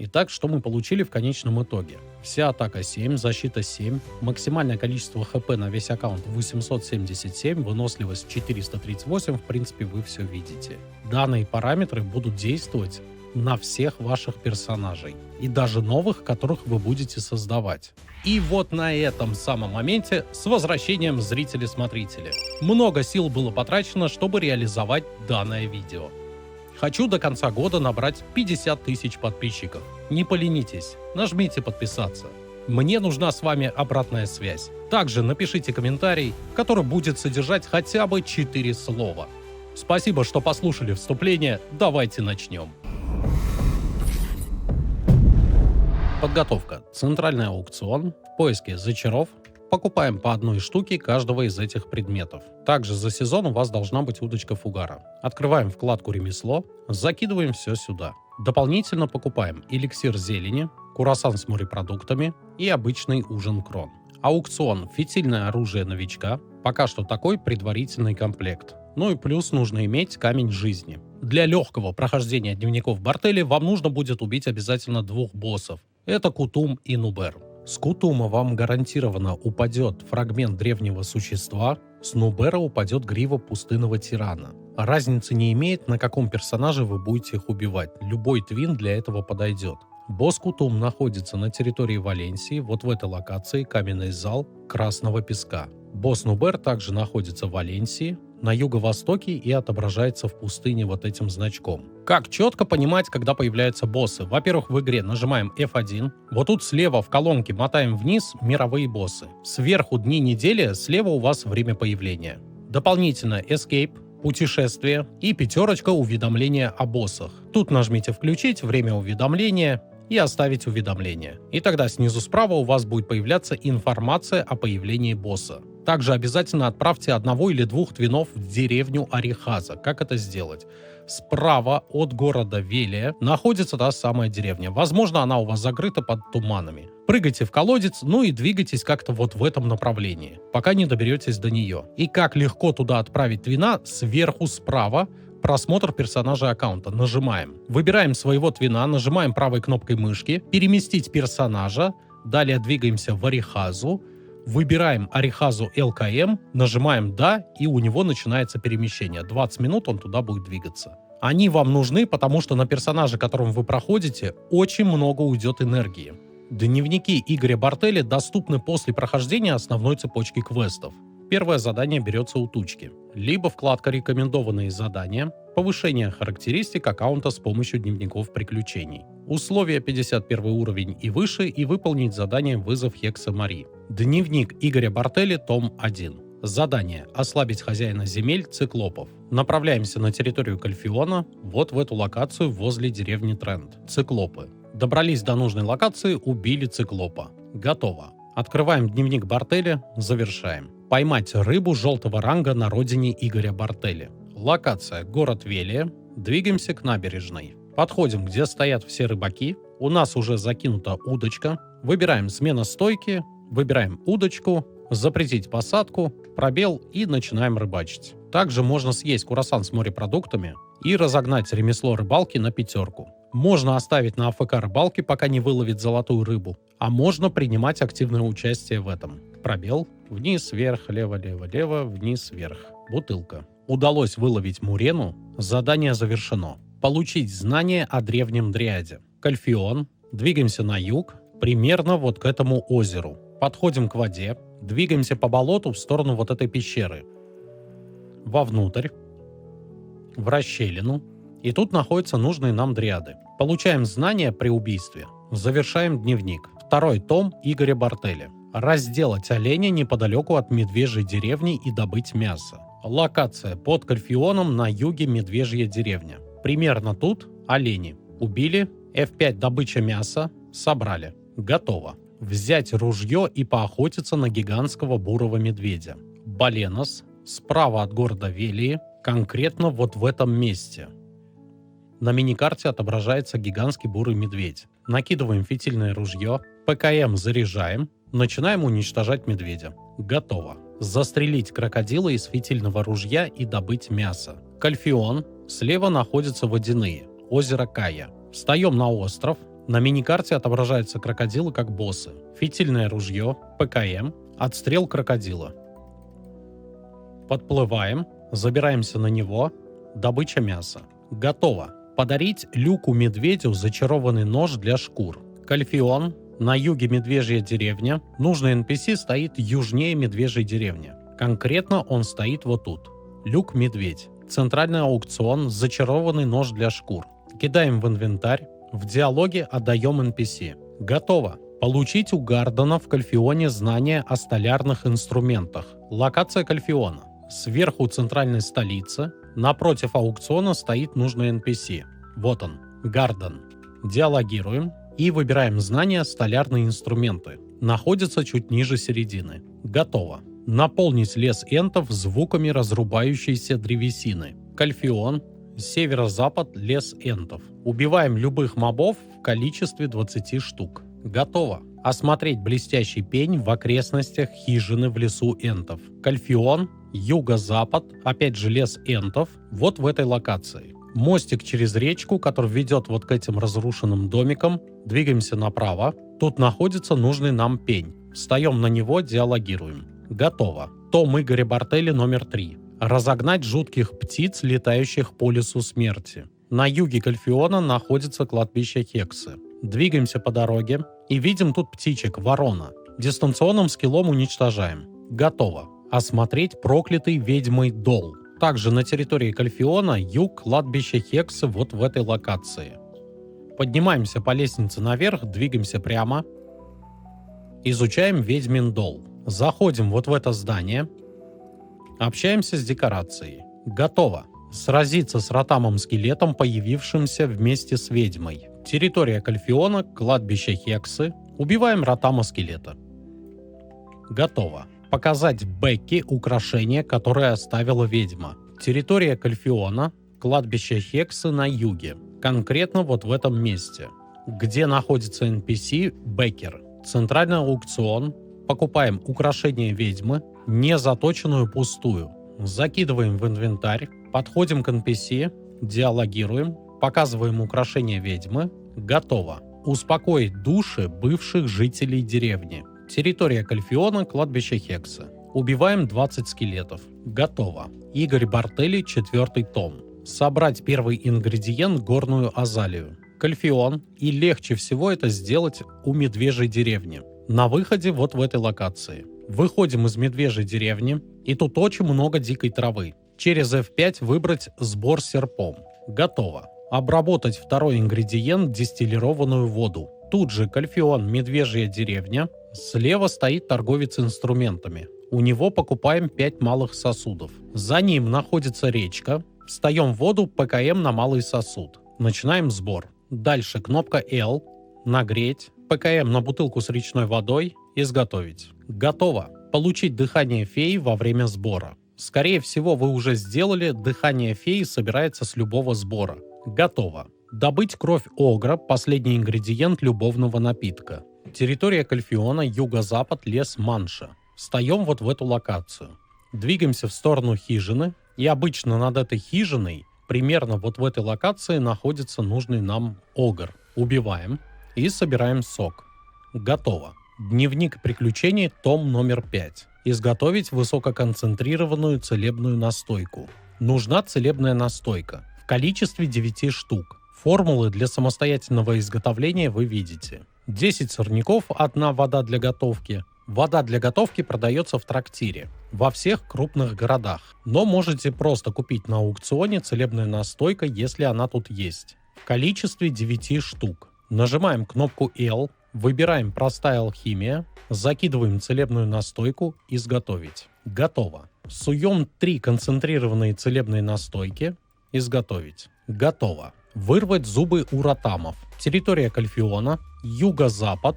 Итак, что мы получили в конечном итоге? Вся атака 7, защита 7, максимальное количество хп на весь аккаунт 877, выносливость 438, в принципе, вы все видите. Данные параметры будут действовать на всех ваших персонажей и даже новых, которых вы будете создавать. И вот на этом самом моменте с возвращением зрители-смотрители. Много сил было потрачено, чтобы реализовать данное видео. Хочу до конца года набрать 50 тысяч подписчиков. Не поленитесь, нажмите подписаться. Мне нужна с вами обратная связь. Также напишите комментарий, который будет содержать хотя бы 4 слова. Спасибо, что послушали вступление. Давайте начнем. Подготовка. Центральный аукцион. В поиске зачаров. Покупаем по одной штуке каждого из этих предметов. Также за сезон у вас должна быть удочка фугара. Открываем вкладку «Ремесло», закидываем все сюда. Дополнительно покупаем эликсир зелени, круассан с морепродуктами и обычный ужин крон. Аукцион «Фитильное оружие новичка». Пока что такой предварительный комплект. Ну и плюс нужно иметь камень жизни. Для легкого прохождения дневников Бартелли вам нужно будет убить обязательно 2 боссов. Это Кутум и Нубер. С Кутума вам гарантированно упадет фрагмент древнего существа, с Нубера упадет грива пустынного тирана. Разницы не имеет, на каком персонаже вы будете их убивать, любой твин для этого подойдет. Босс Кутум находится на территории Валенсии, вот в этой локации каменный зал Красного Песка. Босс Нубер также находится в Валенсии, на юго-востоке и отображается в пустыне вот этим значком. Как четко понимать, когда появляются боссы? Во-первых, в игре нажимаем F1. Вот тут слева в колонке мотаем вниз мировые боссы. Сверху дни недели, слева у вас время появления. Дополнительно Escape, путешествие и 5 уведомления о боссах. Тут нажмите «Включить», время уведомления и оставить уведомление. И тогда снизу справа у вас будет появляться информация о появлении босса. Также обязательно отправьте 1 или 2 твинов в деревню Орехаза. Как это сделать? Справа от города Велия находится та самая деревня. Возможно, она у вас закрыта под туманами. Прыгайте в колодец, ну и двигайтесь как-то вот в этом направлении, пока не доберетесь до нее. И как легко туда отправить твина? Сверху справа просмотр персонажа аккаунта. Нажимаем. Выбираем своего твина, нажимаем правой кнопкой мышки, переместить персонажа, далее двигаемся в Орехазу, выбираем Орехазу ЛКМ, нажимаем «Да», и у него начинается перемещение. 20 минут он туда будет двигаться. Они вам нужны, потому что на персонаже, которым вы проходите, очень много уйдет энергии. Дневники Игоря Бартелли доступны после прохождения основной цепочки квестов. Первое задание берется у тучки. Либо вкладка «Рекомендованные задания», повышение характеристик аккаунта с помощью дневников приключений. Условия 51 уровень и выше, и выполнить задание «Вызов Хекса Мари». Дневник Игоря Бартелли, том 1. Задание «Ослабить хозяина земель циклопов». Направляемся на территорию Кальфиона, вот в эту локацию возле деревни Тренд. Циклопы. Добрались до нужной локации, убили циклопа. Готово. Открываем дневник Бартелли, завершаем. Поймать рыбу желтого ранга на родине Игоря Бартелли. Локация город Велия. Двигаемся к набережной. Подходим, где стоят все рыбаки. У нас уже закинута удочка. Выбираем смена стойки, выбираем удочку, запретить посадку, пробел и начинаем рыбачить. Также можно съесть круассан с морепродуктами и разогнать ремесло рыбалки на 5. Можно оставить на АФК рыбалке, пока не выловит золотую рыбу, а можно принимать активное участие в этом. Пробел, вниз, вверх, лево, лево, лево, вниз, вверх. Бутылка. Удалось выловить мурену, задание завершено. Получить знания о древнем дриаде. Кальфион. Двигаемся на юг, примерно вот к этому озеру. Подходим к воде, двигаемся по болоту в сторону вот этой пещеры. Вовнутрь, в расщелину. И тут находятся нужные нам дриады. Получаем знания при убийстве. Завершаем дневник. 2 том Игоря Бартелли. Разделать оленя неподалеку от медвежьей деревни и добыть мясо. Локация под Кальфионом на юге медвежья деревня. Примерно тут олени. Убили. F5 добыча мяса. Собрали. Готово. Взять ружье и поохотиться на гигантского бурого медведя. Баленос. Справа от города Велии. Конкретно вот в этом месте. На миникарте отображается гигантский бурый медведь. Накидываем фитильное ружье. ПКМ заряжаем. Начинаем уничтожать медведя. Готово. Застрелить крокодила из фитильного ружья и добыть мясо. Кальфион. Слева находятся водяные. Озеро Кая. Встаем на остров. На миникарте отображаются крокодилы как боссы. Фитильное ружье, ПКМ, отстрел крокодила. Подплываем, забираемся на него, добыча мяса. Готово. Подарить Люку-медведю зачарованный нож для шкур. Кальфион, на юге медвежья деревня. Нужный NPC стоит южнее медвежьей деревни. Конкретно он стоит вот тут. Люк-медведь. Центральный аукцион, зачарованный нож для шкур. Кидаем в инвентарь. В диалоге отдаем NPC. Готово. Получить у Гардена в Кальфионе знания о столярных инструментах. Локация Кальфиона. Сверху центральной столицы. Напротив аукциона стоит нужный NPC. Вот он, Гарден. Диалогируем и выбираем знания столярные инструменты. Находится чуть ниже середины. Готово. Наполнить лес энтов звуками разрубающейся древесины. Кальфион. Северо-запад, лес энтов. Убиваем любых мобов в количестве 20 штук. Готово. Осмотреть блестящий пень в окрестностях хижины в лесу энтов. Кальфион. Юго-запад, опять же лес энтов, вот в этой локации. Мостик через речку, который ведет вот к этим разрушенным домикам. Двигаемся направо. Тут находится нужный нам пень. Встаем на него, диалогируем. Готово. Том Игоря Бартелли номер 3. Разогнать жутких птиц, летающих по лесу смерти. На юге Кальфиона находится кладбище Хексы. Двигаемся по дороге и видим тут птичек, ворона. Дистанционным скиллом уничтожаем. Готово. Осмотреть проклятый ведьмой Дол. Также на территории Кальфиона юг, кладбище Хексы вот в этой локации. Поднимаемся по лестнице наверх, двигаемся прямо. Изучаем ведьмин Дол. Заходим вот в это здание. Общаемся с декорацией. Готово. Сразиться с ротамом-скелетом, появившимся вместе с ведьмой. Территория Кальфиона, кладбище Хексы. Убиваем ротама-скелета. Готово. Показать Бекки украшение, которое оставила ведьма. Территория Кальфиона, кладбище Хексы на юге. Конкретно вот в этом месте. Где находится NPC Беккер. Центральный аукцион. Покупаем украшение ведьмы, не заточенную пустую. Закидываем в инвентарь. Подходим к NPC. Диалогируем. Показываем украшение ведьмы. Готово. Успокоить души бывших жителей деревни. Территория Кальфиона, кладбище Хексы. Убиваем 20 скелетов. Готово. Игорь Бартелли, 4 том. Собрать первый ингредиент, горную азалию. Кальфион. И легче всего это сделать у медвежьей деревни. На выходе вот в этой локации. Выходим из медвежьей деревни. И тут очень много дикой травы. Через F5 выбрать сбор серпом. Готово. Обработать второй ингредиент, дистиллированную воду. Тут же Кальфион, медвежья деревня. Слева стоит торговец инструментами. У него покупаем 5 малых сосудов. За ним находится речка. Встаем в воду, ПКМ на малый сосуд. Начинаем сбор. Дальше кнопка L. Нагреть. ПКМ на бутылку с речной водой. Изготовить. Готово. Получить дыхание феи во время сбора. Скорее всего, вы уже сделали. Дыхание феи собирается с любого сбора. Готово. Добыть кровь огра, последний ингредиент любовного напитка. Территория Кальфиона, юго-запад, лес Манша. Встаем вот в эту локацию. Двигаемся в сторону хижины. И обычно над этой хижиной, примерно вот в этой локации, находится нужный нам огр. Убиваем и собираем сок. Готово. Дневник приключений, том номер 5. Изготовить высококонцентрированную целебную настойку. Нужна целебная настойка. В количестве 9 штук. Формулы для самостоятельного изготовления вы видите. 10 сорняков, 1 вода для готовки. Вода для готовки продается в трактире во всех крупных городах. Но можете просто купить на аукционе целебная настойка, если она тут есть. В количестве 9 штук. Нажимаем кнопку L, выбираем простая алхимия, закидываем целебную настойку, изготовить. Готово. Суем 3 концентрированные целебные настойки, изготовить. Готово. Вырвать зубы у ротамов. Территория Кальфиона, юго-запад,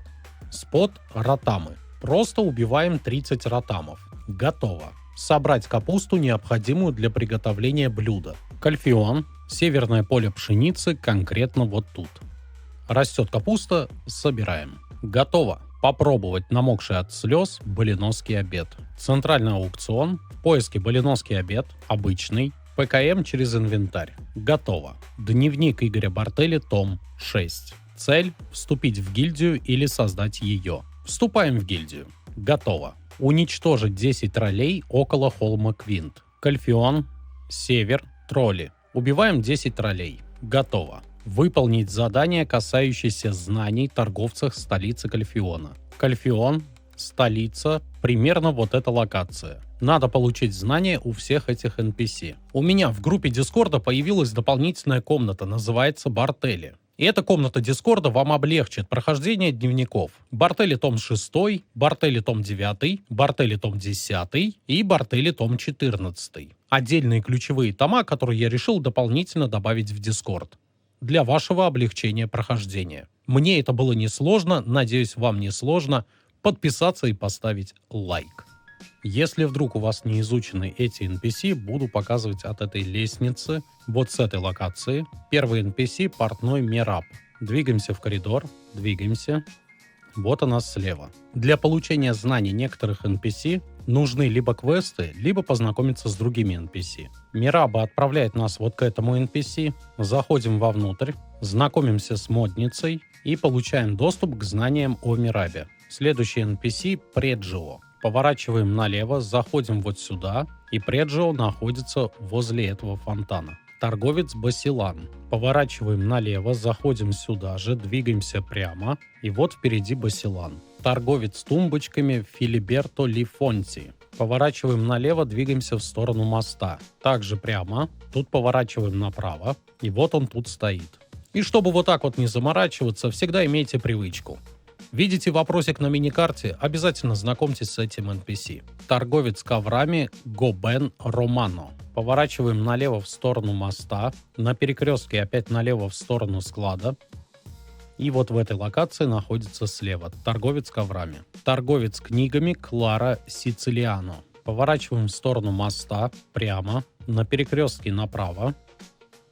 спот ротамы. Просто убиваем 30 ротамов. Готово. Собрать капусту, необходимую для приготовления блюда. Кальфион, северное поле пшеницы, конкретно вот тут. Растет капуста, собираем. Готово. Попробовать намокший от слез балиноский обед. Центральный аукцион, в поиске балиноский обед, обычный. ПКМ через инвентарь. Готово. Дневник Игоря Бартелли, том 6. Цель – вступить в гильдию или создать ее. Вступаем в гильдию. Готово. Уничтожить 10 троллей около холма Квинт. Кальфион, Север, тролли. Убиваем 10 троллей. Готово. Выполнить задание, касающееся знаний торговцев столицы Кальфиона. Кальфион, столица, примерно вот эта локация. Надо получить знания у всех этих NPC. У меня в группе Дискорда появилась дополнительная комната, называется Бартели. И эта комната Дискорда вам облегчит прохождение дневников. Бартели том 6, Бартели том 9, Бартели том 10 и Бартели том 14. Отдельные ключевые тома, которые я решил дополнительно добавить в Дискорд. Для вашего облегчения прохождения. Мне это было несложно, надеюсь, вам не сложно. Подписаться и поставить лайк. Если вдруг у вас не изучены эти NPC, буду показывать от этой лестницы, вот с этой локации. Первый NPC — портной Мераб. Двигаемся в коридор, двигаемся. Вот она слева. Для получения знаний некоторых NPC нужны либо квесты, либо познакомиться с другими NPC. Мераба отправляет нас вот к этому NPC, заходим вовнутрь, знакомимся с модницей и получаем доступ к знаниям о Мерабе. Следующий NPC — Преджио. Поворачиваем налево, заходим вот сюда, и Преджио находится возле этого фонтана. Торговец Басилан. Поворачиваем налево, заходим сюда же, двигаемся прямо, и вот впереди Басилан. Торговец тумбочками Филиберто Лифонти. Поворачиваем налево, двигаемся в сторону моста. Также прямо, тут поворачиваем направо, и вот он тут стоит. И чтобы вот так вот не заморачиваться, всегда имейте привычку. Видите вопросик на миникарте? Обязательно знакомьтесь с этим NPC. Торговец коврами Гобен Романо. Поворачиваем налево в сторону моста. На перекрестке опять налево в сторону склада. И вот в этой локации находится слева торговец коврами. Торговец книгами Клара Сицилиано. Поворачиваем в сторону моста прямо. На перекрестке направо.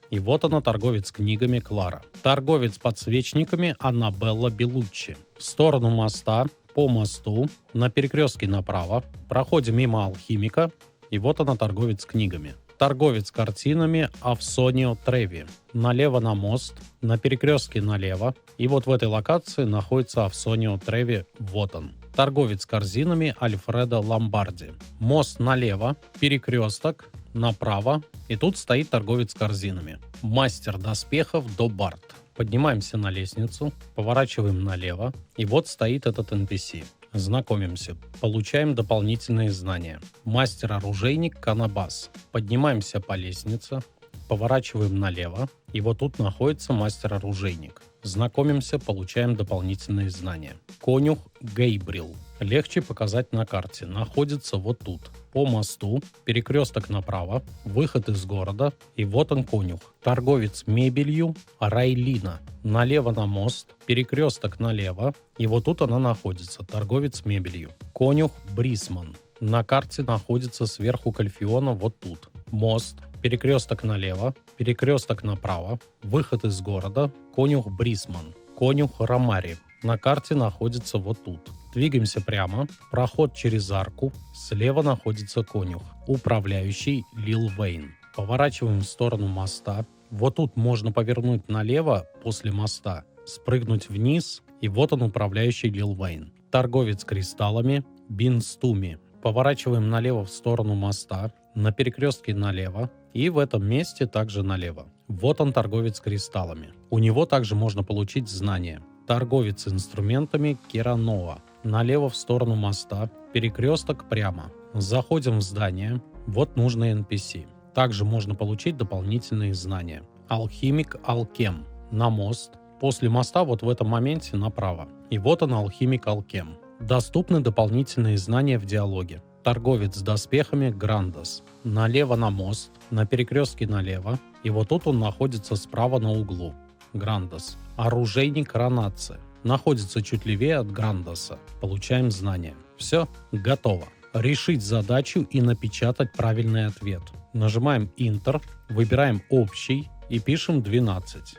И вот она, торговец книгами Клара. Торговец подсвечниками Аннабелла Белуччи. В сторону моста, по мосту, на перекрестке направо. Проходим мимо алхимика. И вот она, торговец книгами. Торговец картинами Авсонио Треви. Налево на мост, на перекрестке налево. И вот в этой локации находится Авсонио Треви. Вот он. Торговец корзинами Альфредо Ломбарди. Мост налево, перекресток направо. И тут стоит торговец корзинами. Мастер доспехов Добарт. Поднимаемся на лестницу, поворачиваем налево. И вот стоит этот NPC. Знакомимся. Получаем дополнительные знания. Мастер-оружейник Канабас. Поднимаемся по лестнице, поворачиваем налево. И вот тут находится мастер-оружейник. Знакомимся, получаем дополнительные знания. Конюх Гейбрил. Легче показать на карте. Находится вот тут. По мосту, перекресток направо, выход из города. И вот он, конюх. Торговец мебелью Райлина. Налево на мост, перекресток налево. И вот тут она находится. Торговец мебелью. Конюх Брисман. На карте находится сверху Кальфиона вот тут. Мост, перекресток налево, перекресток направо, выход из города, конюх Брисман, конюх Ромари. На карте находится вот тут. Двигаемся прямо, проход через арку, слева находится конюх, управляющий Лил Вейн. Поворачиваем в сторону моста. Вот тут можно повернуть налево после моста, спрыгнуть вниз, и вот он, управляющий Лил Вейн. Торговец кристаллами Бинстуми. Поворачиваем налево в сторону моста, на перекрестке налево, и в этом месте также налево. Вот он, торговец кристаллами. У него также можно получить знания. Торговец инструментами Керанова. Налево в сторону моста, перекресток прямо. Заходим в здание, вот нужный NPC. Также можно получить дополнительные знания. Алхимик Алкем. На мост. После моста вот в этом моменте направо. И вот он, алхимик Алкем. Доступны дополнительные знания в диалоге. Торговец с доспехами Грандос. Налево на мост, на перекрестке налево. И вот тут он находится справа на углу. Грандос. Оружейник Ранаци. Находится чуть левее от Грандоса. Получаем знания. Все, готово. Решить задачу и напечатать правильный ответ. Нажимаем Enter, выбираем общий и пишем 12.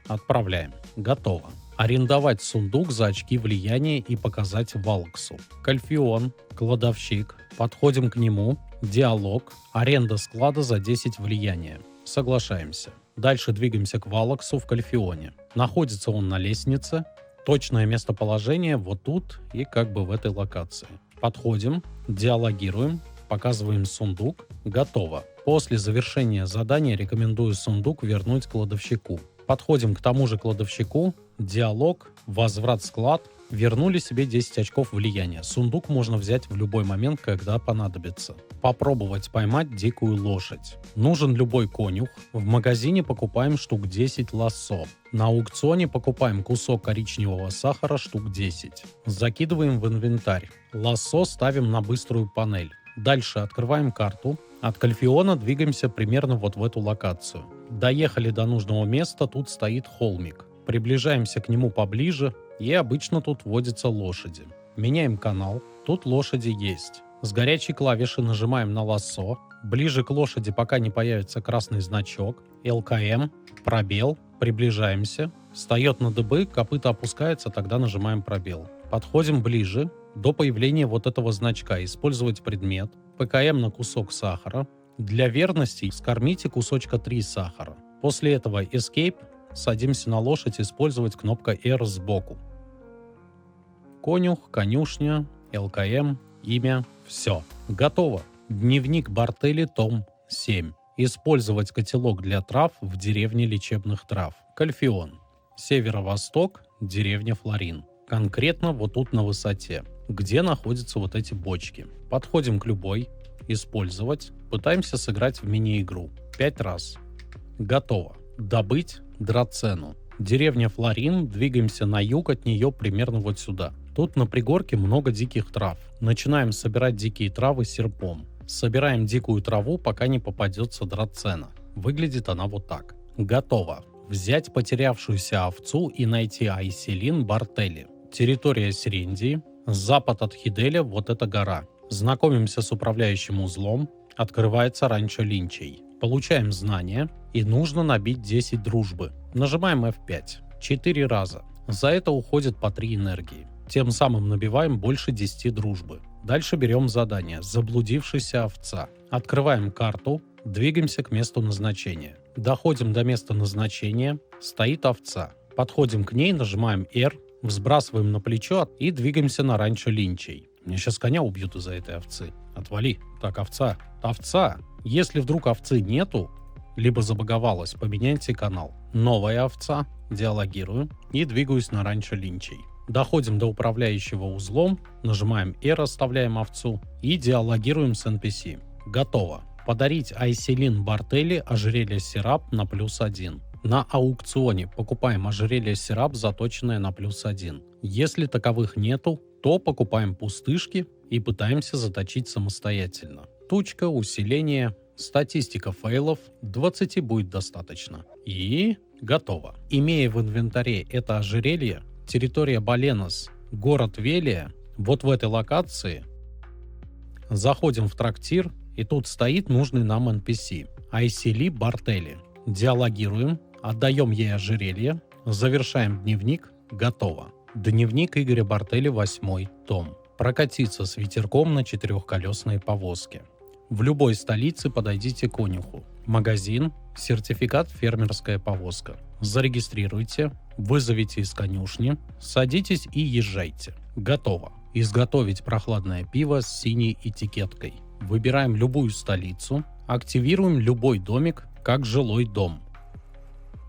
Отправляем. Готово. Арендовать сундук за очки влияния и показать Валксу. Кальфион, кладовщик. Подходим к нему. Диалог. Аренда склада за 10 влияния. Соглашаемся. Дальше двигаемся к Валаксу в Кальфионе. Находится он на лестнице. Точное местоположение вот тут и как бы в этой локации. Подходим, диалогируем, показываем сундук. Готово. После завершения задания рекомендую сундук вернуть кладовщику. Подходим к тому же кладовщику. Диалог, возврат склад. Вернули себе 10 очков влияния. Сундук можно взять в любой момент, когда понадобится. Попробовать поймать дикую лошадь. Нужен любой конюх. В магазине покупаем штук 10 лассо. На аукционе покупаем кусок коричневого сахара штук 10. Закидываем в инвентарь. Лассо ставим на быструю панель. Дальше открываем карту. От Кальфиона двигаемся примерно вот в эту локацию. Доехали до нужного места, тут стоит холмик. Приближаемся к нему поближе, и обычно тут водятся лошади. Меняем канал, тут лошади есть. С горячей клавиши нажимаем на лассо. Ближе к лошади, пока не появится красный значок. ЛКМ, пробел, приближаемся. Встает на дыбы, копыта опускается, тогда нажимаем пробел. Подходим ближе, до появления вот этого значка. Использовать предмет. ПКМ на кусок сахара. Для верности скормите кусочка 3 сахара. После этого Escape. Садимся на лошадь, использовать кнопка R сбоку. Конюх, конюшня, ЛКМ, имя, все. Готово. Дневник Бартелли, том 7. Использовать котелок для трав в деревне лечебных трав. Кальфион. Северо-восток, деревня Флорин. Конкретно вот тут на высоте, где находятся вот эти бочки. Подходим к любой. Использовать. Пытаемся сыграть в мини-игру. 5 раз. Готово. Добыть драцену. Деревня Флорин, двигаемся на юг от нее примерно вот сюда. Тут на пригорке много диких трав. Начинаем собирать дикие травы серпом. Собираем дикую траву, пока не попадется драцена. Выглядит она вот так. Готово. Взять потерявшуюся овцу и найти Айселин Бартелли. Территория Сириндии. Запад от Хиделя, вот эта гора. Знакомимся с управляющим узлом. Открывается ранчо Линчей. Получаем знания. И нужно набить 10 дружбы. Нажимаем F5. 4 раза. За это уходит по 3 энергии. Тем самым набиваем больше 10 дружбы. Дальше берем задание «Заблудившаяся овца». Открываем карту. Двигаемся к месту назначения. Доходим до места назначения. Стоит овца. Подходим к ней, нажимаем R. Взбрасываем на плечо и двигаемся на ранчо Линчей. Меня сейчас коня убьют из-за этой овцы. Отвали. Так, овца. Овца. Если вдруг овцы нету, либо забаговалась, поменяйте канал. Новая овца. Диалогирую. И двигаюсь на ранчо Линчей. Доходим до управляющего узлом. Нажимаем R, оставляем овцу. И диалогируем с NPC. Готово. Подарить Айселин Бартелли ожерелье Сирап на +1. На аукционе покупаем ожерелье Сирап, заточенное на +1. Если таковых нету, то покупаем пустышки и пытаемся заточить самостоятельно. Тучка, усиление, статистика фейлов, 20 будет достаточно. И готово. Имея в инвентаре это ожерелье, территория Баленос, город Велия, вот в этой локации, заходим в трактир, и тут стоит нужный нам NPC Айсели Бартелли. Диалогируем, отдаем ей ожерелье, завершаем дневник, готово. Дневник Игоря Бартелли, 8 том. Прокатиться с ветерком на 4-колесной повозке. В любой столице подойдите к конюху. Магазин, сертификат фермерская повозка. Зарегистрируйте, вызовите из конюшни, садитесь и езжайте. Готово. Изготовить прохладное пиво с синей этикеткой. Выбираем любую столицу, активируем любой домик как жилой дом.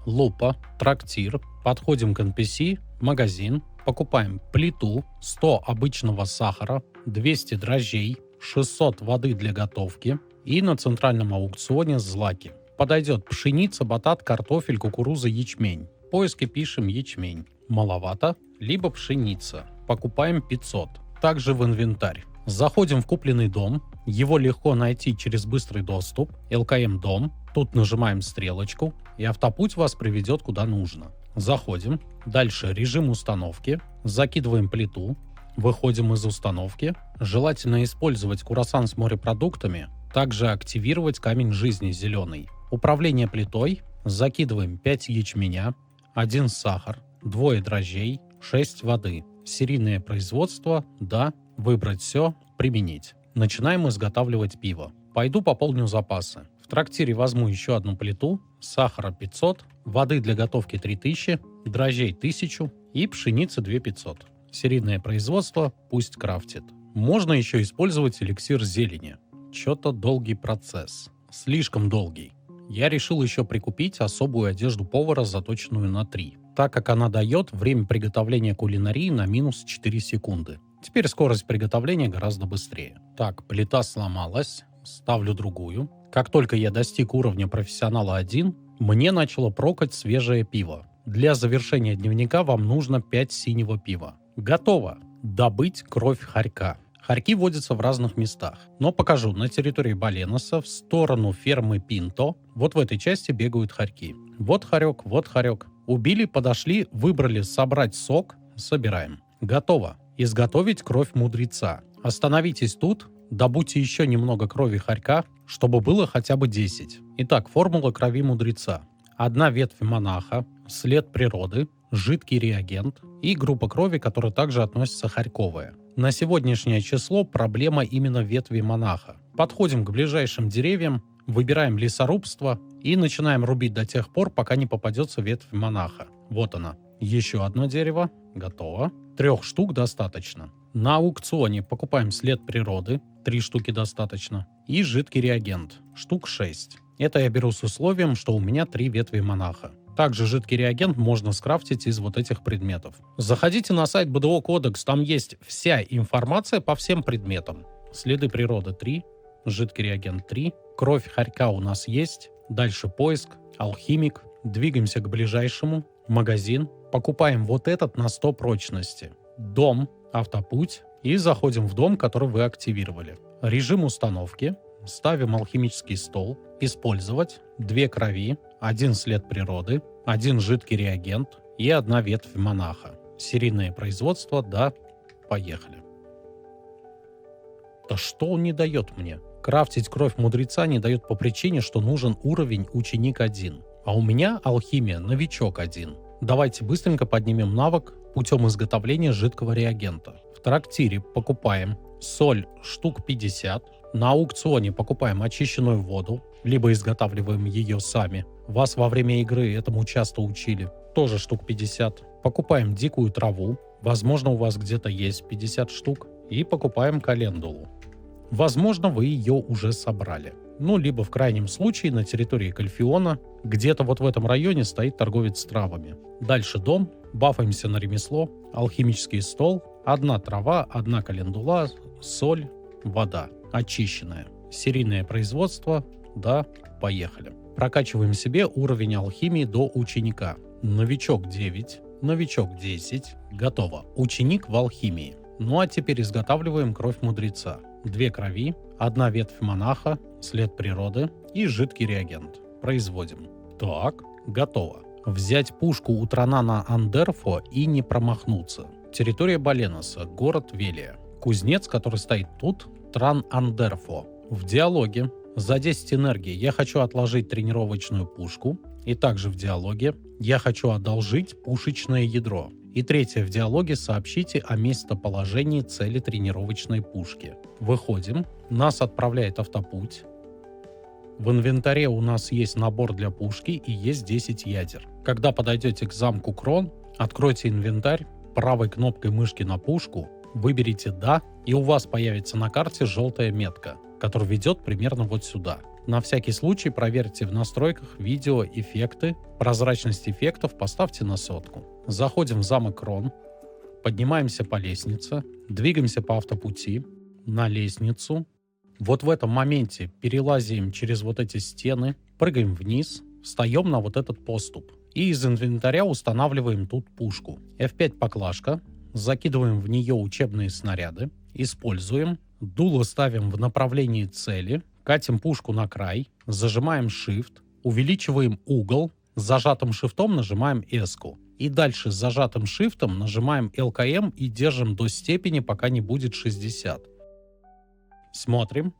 Лупа, трактир, подходим к NPC, магазин, покупаем плиту, 100 обычного сахара, 200 дрожжей, 600 воды для готовки и на центральном аукционе злаки. Подойдет пшеница, батат, картофель, кукуруза, ячмень. В поиске пишем ячмень. Маловато, либо пшеница. Покупаем 500. Также в инвентарь. Заходим в купленный дом. Его легко найти через быстрый доступ. ЛКМ дом. Тут нажимаем стрелочку, и автопуть вас приведет куда нужно. Заходим. Дальше режим установки. Закидываем плиту. Выходим из установки. Желательно использовать круассан с морепродуктами. Также активировать камень жизни зеленый. Управление плитой. Закидываем 5 ячменя, 1 сахар, 2 дрожжей, 6 воды. Серийное производство. Да. Выбрать все. Применить. Начинаем изготавливать пиво. Пойду пополню запасы. В трактире возьму еще одну плиту, сахара 500, воды для готовки 3000, дрожжей 1000 и пшеницы 2500. Серийное производство пусть крафтит. Можно еще использовать эликсир зелени. Чё-то долгий процесс. Слишком долгий. Я решил еще прикупить особую одежду повара, заточенную на 3, так как она дает время приготовления кулинарии на минус 4 секунды. Теперь скорость приготовления гораздо быстрее. Так, плита сломалась. Ставлю другую. Как только я достиг уровня профессионала 1, мне начало прокать свежее пиво. Для завершения дневника вам нужно 5 синего пива. Готово. Добыть кровь хорька. Хорьки водятся в разных местах, но покажу. На территории Баленоса, в сторону фермы Пинто, вот в этой части бегают хорьки. Вот хорек, вот хорек. Убили, подошли, выбрали собрать сок, собираем. Готово. Изготовить кровь мудреца. Остановитесь тут, добудьте еще немного крови хорька, чтобы было хотя бы 10. Итак, формула крови мудреца. 1 ветвь монаха, след природы, жидкий реагент и группа крови, которая также относится хорьковая. На сегодняшнее число проблема именно ветви монаха. Подходим к ближайшим деревьям, выбираем лесорубство и начинаем рубить до тех пор, пока не попадется ветвь монаха. Вот она. Еще одно дерево. Готово. 3 штук достаточно. На аукционе покупаем след природы. 3 штуки достаточно. И жидкий реагент. Штук 6. Это я беру с условием, что у меня 3 ветви монаха. Также жидкий реагент можно скрафтить из вот этих предметов. Заходите на сайт БДО Кодекс, там есть вся информация по всем предметам. Следы природы 3, жидкий реагент 3, кровь хорька у нас есть. Дальше поиск, алхимик. Двигаемся к ближайшему, магазин. Покупаем вот этот на 100 прочности. Дом, автопуть. И заходим в дом, который вы активировали. Режим установки. Ставим алхимический стол. Использовать 2 крови, 1 след природы, 1 жидкий реагент и 1 ветвь монаха. Серийное производство, да, поехали. Да что он не дает мне? Крафтить кровь мудреца не дает по причине, что нужен уровень ученик 1. А у меня алхимия новичок 1. Давайте быстренько поднимем навык путем изготовления жидкого реагента. В трактире покупаем соль штук 50. На аукционе покупаем очищенную воду, либо изготавливаем ее сами. Вас во время игры этому часто учили. Тоже штук 50. Покупаем дикую траву. Возможно, у вас где-то есть 50 штук. И покупаем календулу. Возможно, вы ее уже собрали. Ну, либо в крайнем случае на территории Кальфиона, где-то вот в этом районе стоит торговец с травами. Дальше дом, бафаемся на ремесло, алхимический стол, 1 трава, 1 календула, соль, вода. Очищенная. Серийное производство. Да, поехали. Прокачиваем себе уровень алхимии до ученика. Новичок 9, новичок 10. Готово. Ученик в алхимии. Ну а теперь изготавливаем кровь мудреца. 2 крови, 1 ветвь монаха, след природы и жидкий реагент. Производим. Так, готово. Взять пушку у Транана Андерфо и не промахнуться. Территория Баленоса, город Велия. Кузнец, который стоит тут, Тран Андерфо. В диалоге. За 10 энергии я хочу отложить тренировочную пушку. И также в диалоге. Я хочу одолжить пушечное ядро. И третье в диалоге. Сообщите о местоположении цели тренировочной пушки. Выходим. Нас отправляет автопуть. В инвентаре у нас есть набор для пушки и есть 10 ядер. Когда подойдете к замку Крон, откройте инвентарь, правой кнопкой мышки на пушку, выберите «Да», и у вас появится на карте желтая метка, которая ведет примерно вот сюда. На всякий случай проверьте в настройках видео эффекты, прозрачность эффектов поставьте на 100. Заходим в замок Крон, поднимаемся по лестнице, двигаемся по автопути, на лестницу. Вот в этом моменте перелазим через вот эти стены, прыгаем вниз, встаем на вот этот поступ. И из инвентаря устанавливаем тут пушку. F5 поклажка. Закидываем в нее учебные снаряды, используем, дуло ставим в направлении цели, катим пушку на край, зажимаем Shift, увеличиваем угол, с зажатым шифтом нажимаем S-ку. И дальше с зажатым шифтом нажимаем LKM и держим до степени, пока не будет 60. Смотрим.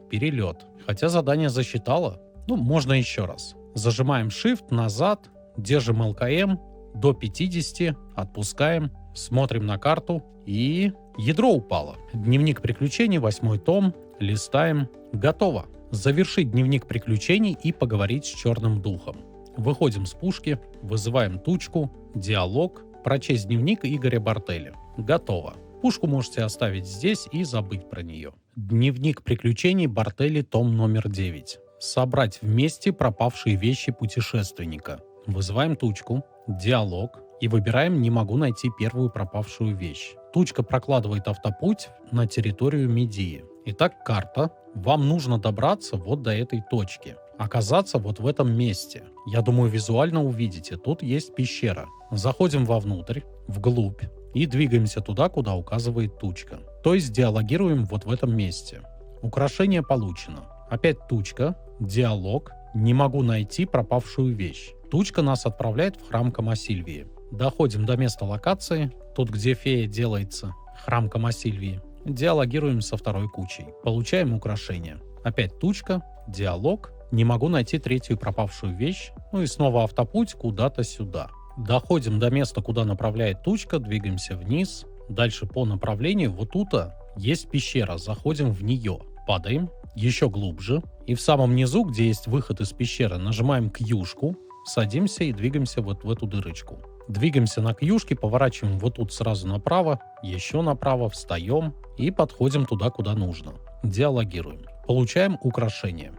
Перелет. Хотя задание засчитало, можно еще раз. Зажимаем Shift, назад, держим LKM, до 50, отпускаем, смотрим на карту и ядро упало. Дневник приключений, 8 том, листаем, готово. Завершить дневник приключений и поговорить с черным духом. Выходим с пушки, вызываем тучку, диалог, прочесть дневник Игоря Бартелли. Готово. Пушку можете оставить здесь и забыть про нее. Дневник приключений Бартелли, том номер 9. Собрать вместе пропавшие вещи путешественника. Вызываем тучку, диалог и выбираем «Не могу найти первую пропавшую вещь». Тучка прокладывает автопуть на территорию Медии. Итак, карта. Вам нужно добраться вот до этой точки. Оказаться вот в этом месте. Я думаю, визуально увидите. Тут есть пещера. Заходим вовнутрь, вглубь и двигаемся туда, куда указывает тучка. То есть диалогируем вот в этом месте. Украшение получено. Опять тучка, диалог, не могу найти пропавшую вещь. Тучка нас отправляет в храм Камасильвии. Доходим до места локации, тут где фея делается, храм Камасильвии. Диалогируем со второй кучей. Получаем украшение. Опять тучка, диалог, не могу найти третью пропавшую вещь. Ну и снова автопуть куда-то сюда. Доходим до места, куда направляет тучка, двигаемся вниз. Дальше по направлению вот тут есть пещера, заходим в нее. Падаем, еще глубже. И в самом низу, где есть выход из пещеры, нажимаем Q-шку, садимся и двигаемся вот в эту дырочку. Двигаемся на Q-шке, поворачиваем вот тут сразу направо, еще направо, встаем и подходим туда, куда нужно. Диалогируем. Получаем украшения.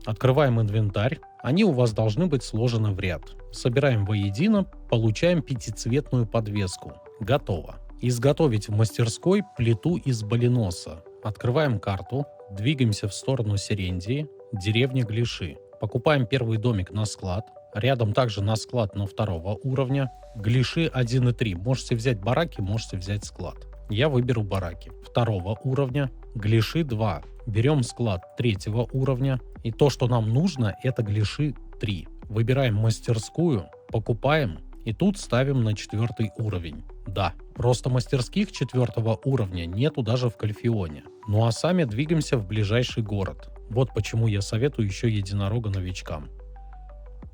Открываем инвентарь. Они у вас должны быть сложены в ряд. Собираем воедино, получаем пятицветную подвеску. Готово. Изготовить в мастерской плиту из баленоса. Открываем карту, двигаемся в сторону Серендии, деревня Глиши. Покупаем первый домик на склад. Рядом также на склад, но второго уровня. Глиши 1 и 3. Можете взять бараки, можете взять склад. Я выберу бараки. Второго уровня. Глиши 2. Берем склад третьего уровня. И то, что нам нужно, это Глиши 3. Выбираем мастерскую, покупаем и тут ставим на 4 уровень. Да, просто мастерских 4 уровня нету даже в Кальфионе. Ну а сами двигаемся в ближайший город. Вот почему я советую еще единорога новичкам.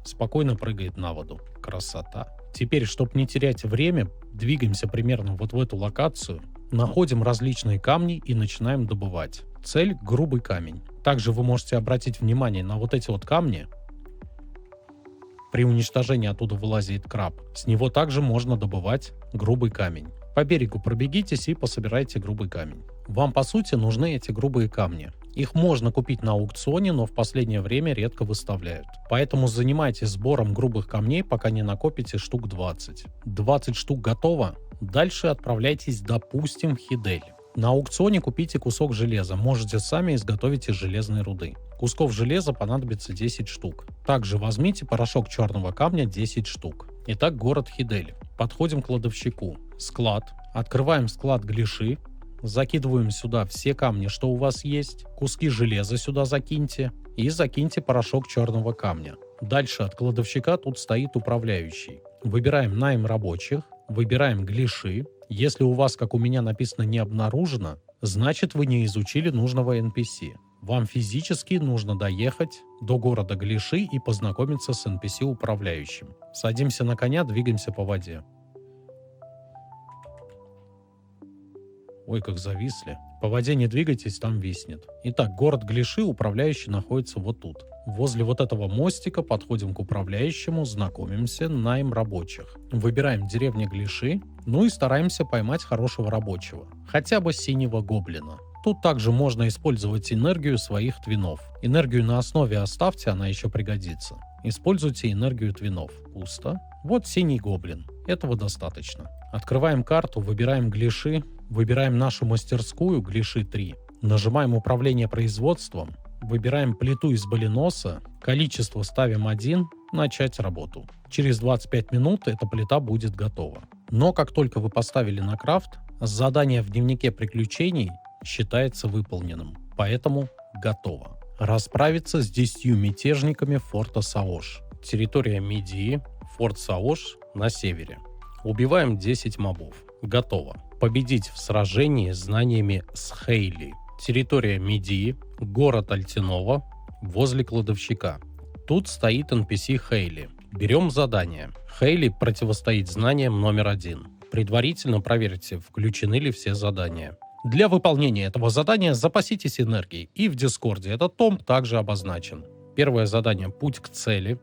Спокойно прыгает на воду. Красота. Теперь, чтобы не терять время, двигаемся примерно вот в эту локацию, находим различные камни и начинаем добывать. Цель – грубый камень. Также вы можете обратить внимание на вот эти вот камни. При уничтожении оттуда вылазит краб. С него также можно добывать грубый камень. По берегу пробегитесь и пособирайте грубый камень. Вам по сути нужны эти грубые камни. Их можно купить на аукционе, но в последнее время редко выставляют. Поэтому занимайтесь сбором грубых камней, пока не накопите штук 20. 20 штук готово. Дальше отправляйтесь, допустим, в Хидель. На аукционе купите кусок железа, можете сами изготовить из железной руды. Кусков железа понадобится 10 штук. Также возьмите порошок черного камня 10 штук. Итак, город Хидель. Подходим к кладовщику. Склад. Открываем склад Глиши. Закидываем сюда все камни, что у вас есть. Куски железа сюда закиньте. И закиньте порошок черного камня. Дальше от кладовщика тут стоит управляющий. Выбираем найм рабочих. Выбираем Глиши. Если у вас, как у меня написано, не обнаружено, значит вы не изучили нужного NPC. Вам физически нужно доехать до города Глиши и познакомиться с NPC-управляющим. Садимся на коня, двигаемся по воде. Ой, как зависли. По воде не двигайтесь, там виснет. Итак, город Глиши, управляющий находится вот тут. Возле вот этого мостика подходим к управляющему, знакомимся, найм рабочих. Выбираем деревню Глиши, ну и стараемся поймать хорошего рабочего. Хотя бы синего гоблина. Тут также можно использовать энергию своих твинов. Энергию на основе оставьте, она еще пригодится. Используйте энергию твинов. Пусто. Вот синий гоблин. Этого достаточно. Открываем карту, выбираем Глиши, выбираем нашу мастерскую Глиши 3. Нажимаем управление производством, выбираем плиту из баленоса, количество ставим 1, начать работу. Через 25 минут эта плита будет готова. Но как только вы поставили на крафт, задание в дневнике приключений считается выполненным, поэтому готово. Расправиться с 10 мятежниками форта Саош. Территория Медии, форт Саош на севере. Убиваем 10 мобов. Готово. Победить в сражении знаниями Схейли. Территория Медии, город Альтинова, возле кладовщика. Тут стоит NPC Хейли. Берем задание. Хейли противостоит знаниям номер 1. Предварительно проверьте, включены ли все задания. Для выполнения этого задания запаситесь энергией, и в Дискорде этот том также обозначен. Первое задание – путь к цели.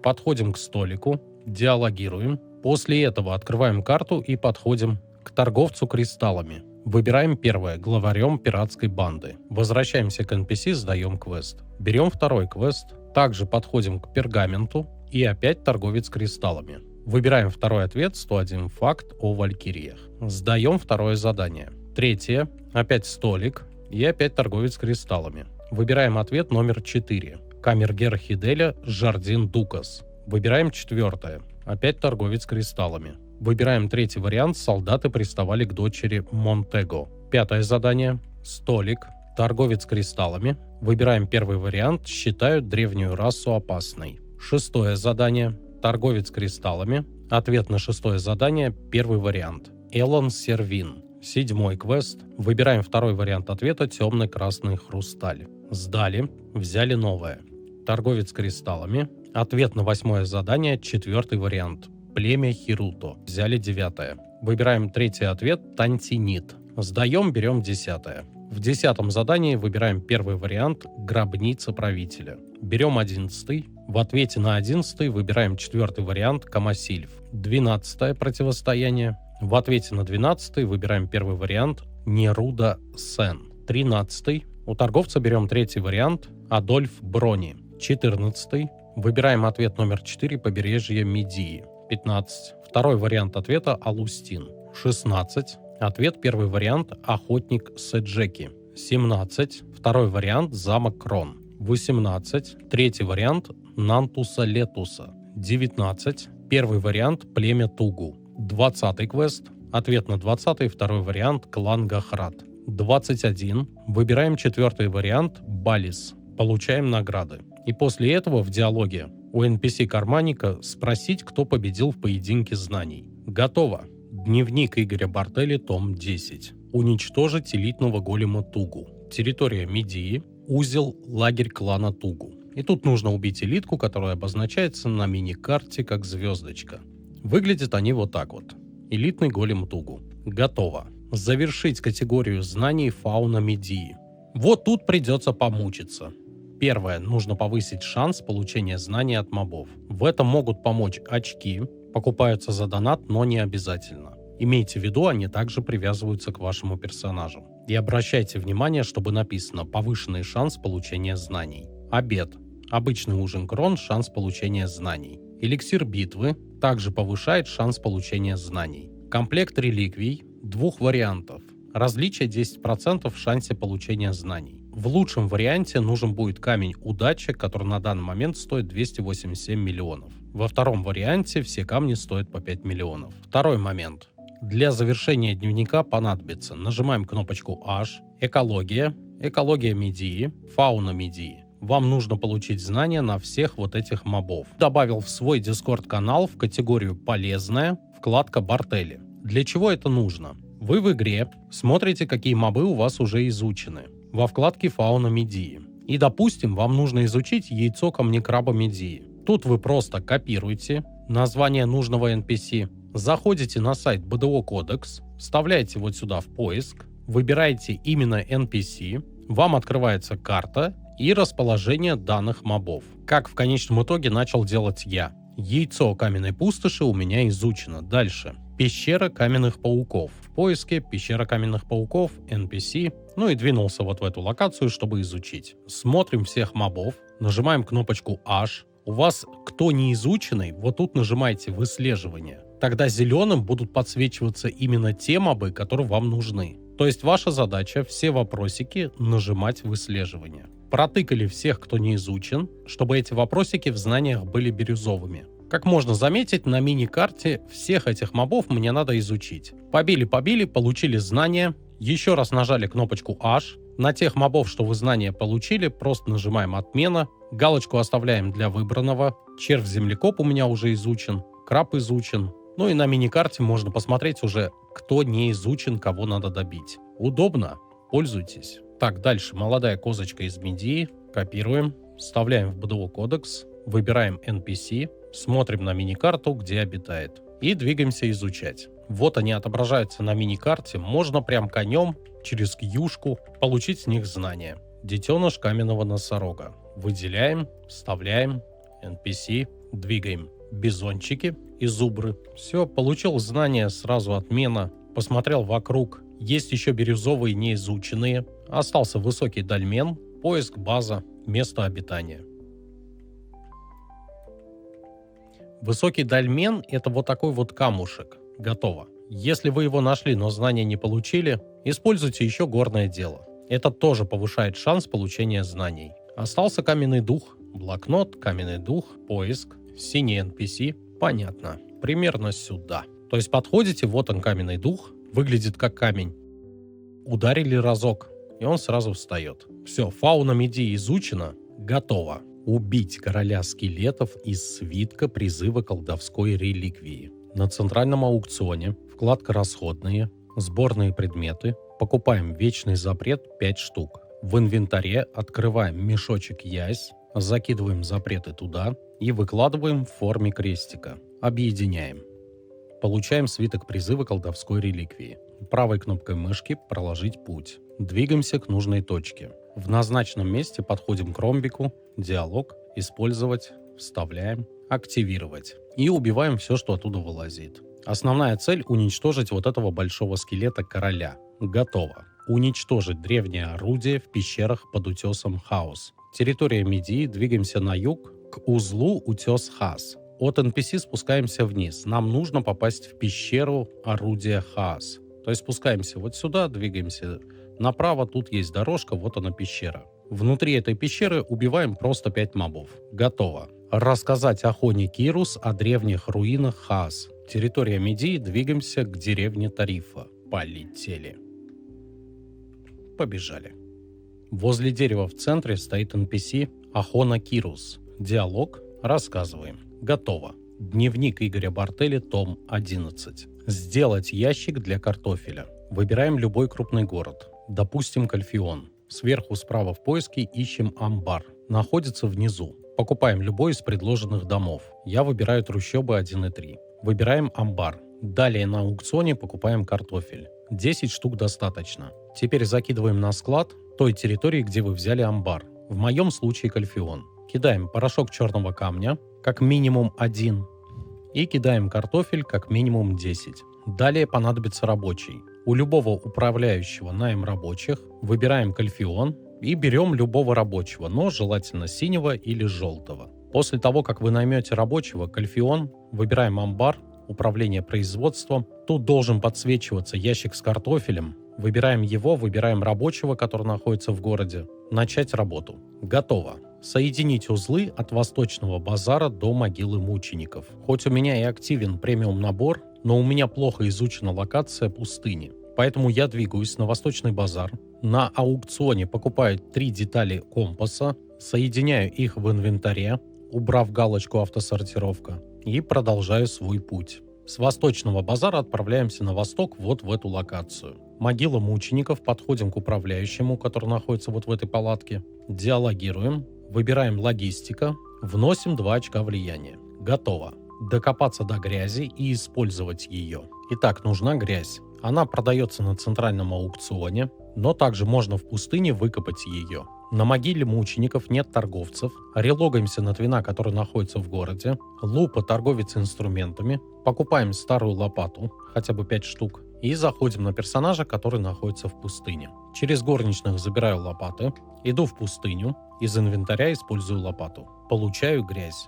подходим к столику, диалогируем. После этого открываем карту и подходим к торговцу кристаллами. Выбираем первое, главарем пиратской банды. Возвращаемся к NPC, сдаем квест. Берем второй квест. Также подходим к пергаменту и опять торговец кристаллами. Выбираем второй ответ, 101 факт о валькириях. Сдаем второе задание. Третье, опять столик и опять торговец кристаллами. Выбираем ответ номер 4. Камергер Хиделя Жардин Дукас. Выбираем четвертое. Опять торговец кристаллами. Выбираем третий вариант. Солдаты приставали к дочери Монтего. Пятое задание. Столик. Торговец кристаллами. Выбираем первый вариант. Считают древнюю расу опасной. Шестое задание. Торговец кристаллами. Ответ на шестое задание. Первый вариант. Элон Сервин. Седьмой квест. Выбираем второй вариант ответа. Темный красный хрусталь. Сдали. Взяли новое. Торговец кристаллами. Ответ на восьмое задание. Четвертый вариант. Племя Хируто. Взяли девятое. Выбираем третий ответ. Тантинит. Сдаем, берем десятое. В десятом задании выбираем первый вариант. Гробница правителя. Берем 11. В ответе на 11 выбираем четвертый вариант. Камасильф. 12 противостояние. В ответе на 12 выбираем первый вариант. Неруда Сен. 13. У торговца берем третий вариант. Адольф Брони. 14. Выбираем ответ номер 4. Побережье Медии. 15. Второй вариант ответа. Алустин. 16. Ответ первый вариант. Охотник Седжеки. 17. Второй вариант. Замок Крон. 18. Третий вариант. Нантуса Летуса. 19. Первый вариант. Племя Тугу. 20 квест. Ответ на 20. Второй вариант. Клан Гахрат. 21. Выбираем четвертый вариант. Балис. Получаем награды. И после этого в диалоге у NPC-карманника спросить, кто победил в поединке знаний. Готово. Дневник Игоря Бартелли, том 10. Уничтожить элитного голема Тугу. Территория Медии. Узел, лагерь клана Тугу. И тут нужно убить элитку, которая обозначается на мини-карте как звездочка. Выглядят они вот так вот. Элитный голем Тугу. Готово. Завершить категорию знаний фауна Медии. Вот тут придется помучиться. Первое. Нужно повысить шанс получения знаний от мобов. В этом могут помочь очки. Покупаются за донат, но не обязательно. Имейте в виду, они также привязываются к вашему персонажу. И обращайте внимание, чтобы написано «повышенный шанс получения знаний». Обед. Обычный ужин крон, шанс получения знаний. Эликсир битвы также повышает шанс получения знаний. Комплект реликвий двух вариантов. Различие 10% в шансе получения знаний. В лучшем варианте нужен будет камень удачи, который на данный момент стоит 287 миллионов. Во втором варианте все камни стоят по 5 миллионов. Второй момент. Для завершения дневника понадобится, нажимаем кнопочку H, экология, экология Медии, фауна Медии. Вам нужно получить знания на всех вот этих мобов. Добавил в свой Discord канал в категорию «Полезная» вкладка Бартелли. Для чего это нужно? Вы в игре смотрите, какие мобы у вас уже изучены во вкладке «Фауна Медии». И, допустим, вам нужно изучить яйцо камнекраба Медии. Тут вы просто копируете название нужного NPC, заходите на сайт BDO Codex, вставляете вот сюда в поиск, выбираете именно NPC, вам открывается карта и расположение данных мобов. Как в конечном итоге начал делать я. Яйцо каменной пустоши у меня изучено. Дальше. Пещера каменных пауков. В поиске пещера каменных пауков, NPC. Ну и двинулся вот в эту локацию, чтобы изучить. Смотрим всех мобов, нажимаем кнопочку H. У вас кто не изученный, вот тут нажимаете выслеживание. Тогда зеленым будут подсвечиваться именно те мобы, которые вам нужны. То есть ваша задача все вопросики нажимать выслеживание. Протыкали всех, кто не изучен, чтобы эти вопросики в знаниях были бирюзовыми. Как можно заметить, на мини-карте всех этих мобов мне надо изучить. Побили, получили знания, еще раз нажали кнопочку H. На тех мобов, что вы знания получили, просто нажимаем «Отмена», галочку оставляем для выбранного, червь-землекоп у меня уже изучен, краб изучен. Ну и на мини-карте можно посмотреть уже, кто не изучен, кого надо добить. Удобно? Пользуйтесь. Так, дальше молодая козочка из Медии. Копируем, вставляем в BDO Codex, выбираем NPC, смотрим на мини-карту, где обитает. И двигаемся изучать. Вот они отображаются на мини-карте. Можно прям конем через кьюшку получить с них знания. Детеныш каменного носорога. Выделяем, вставляем. NPC, двигаем бизончики и зубры. Все, получил знания, сразу отмена. Посмотрел вокруг, есть еще бирюзовые неизученные. Остался высокий дольмен, поиск, база, место обитания. Высокий дольмен — это вот такой вот камушек. Готово. Если вы его нашли, но знания не получили, используйте еще горное дело. Это тоже повышает шанс получения знаний. Остался каменный дух, блокнот, каменный дух, поиск, синий NPC. Понятно. Примерно сюда. То есть подходите, вот он каменный дух, выглядит как камень. Ударили разок, и он сразу встает. Все, фауна Медии изучена, готово. Убить короля скелетов из свитка призыва колдовской реликвии. На центральном аукционе, вкладка «Расходные», сборные предметы, покупаем вечный запрет 5 штук. В инвентаре открываем мешочек ясь, закидываем запреты туда и выкладываем в форме крестика. Объединяем. Получаем свиток призыва колдовской реликвии. Правой кнопкой мышки проложить путь. Двигаемся к нужной точке. В назначенном месте подходим к ромбику, диалог, использовать, вставляем, активировать. И убиваем все, что оттуда вылазит. Основная цель — уничтожить вот этого большого скелета короля. Готово. Уничтожить древнее орудие в пещерах под утесом Хаос. Территория Медии, двигаемся на юг к узлу утес Хас. От NPC спускаемся вниз. Нам нужно попасть в пещеру орудия Хаас. То есть спускаемся вот сюда, двигаемся направо, тут есть дорожка, вот она пещера. Внутри этой пещеры убиваем просто 5 мобов. Готово. Рассказать Ахоне Кирус о древних руинах Хаас. Территория Медии, двигаемся к деревне Тарифа. Полетели. Побежали. Возле дерева в центре стоит NPC Ахона Кирус. Диалог. Рассказываем. Готово. Дневник Игоря Бартелли, том 11. Сделать ящик для картофеля. Выбираем любой крупный город. Допустим, Кальфион. Сверху справа в поиске ищем амбар. Находится внизу. Покупаем любой из предложенных домов. Я выбираю трущобы 1 и 3. Выбираем амбар. Далее на аукционе покупаем картофель. 10 штук достаточно. Теперь закидываем на склад той территории, где вы взяли амбар. В моем случае Кальфион. Кидаем порошок черного камня, как минимум 1. И кидаем картофель, как минимум 10. Далее понадобится рабочий. У любого управляющего найм рабочих выбираем Кальфион и берем любого рабочего, но желательно синего или желтого. После того, как вы наймете рабочего, Кальфион, выбираем амбар, управление производством. Тут должен подсвечиваться ящик с картофелем. Выбираем его, выбираем рабочего, который находится в городе. Начать работу. Готово. Соединить узлы от Восточного базара до могилы мучеников. Хоть у меня и активен премиум набор, но у меня плохо изучена локация пустыни. Поэтому я двигаюсь на Восточный базар. На аукционе покупаю 3 детали компаса, соединяю их в инвентаре, убрав галочку «Автосортировка», и продолжаю свой путь. С Восточного базара отправляемся на восток, вот в эту локацию. Могила мучеников, подходим к управляющему, который находится вот в этой палатке. Диалогируем, выбираем логистика, вносим 2 очка влияния. Готово. Докопаться до грязи и использовать ее. Итак, нужна грязь. Она продается на центральном аукционе, но также можно в пустыне выкопать ее. На могиле мучеников нет торговцев. Релогаемся на Твина, который находится в городе. Лупа, торговец инструментами. Покупаем старую лопату, хотя бы 5 штук. И заходим на персонажа, который находится в пустыне. Через горничных забираю лопаты. Иду в пустыню. Из инвентаря использую лопату. Получаю грязь.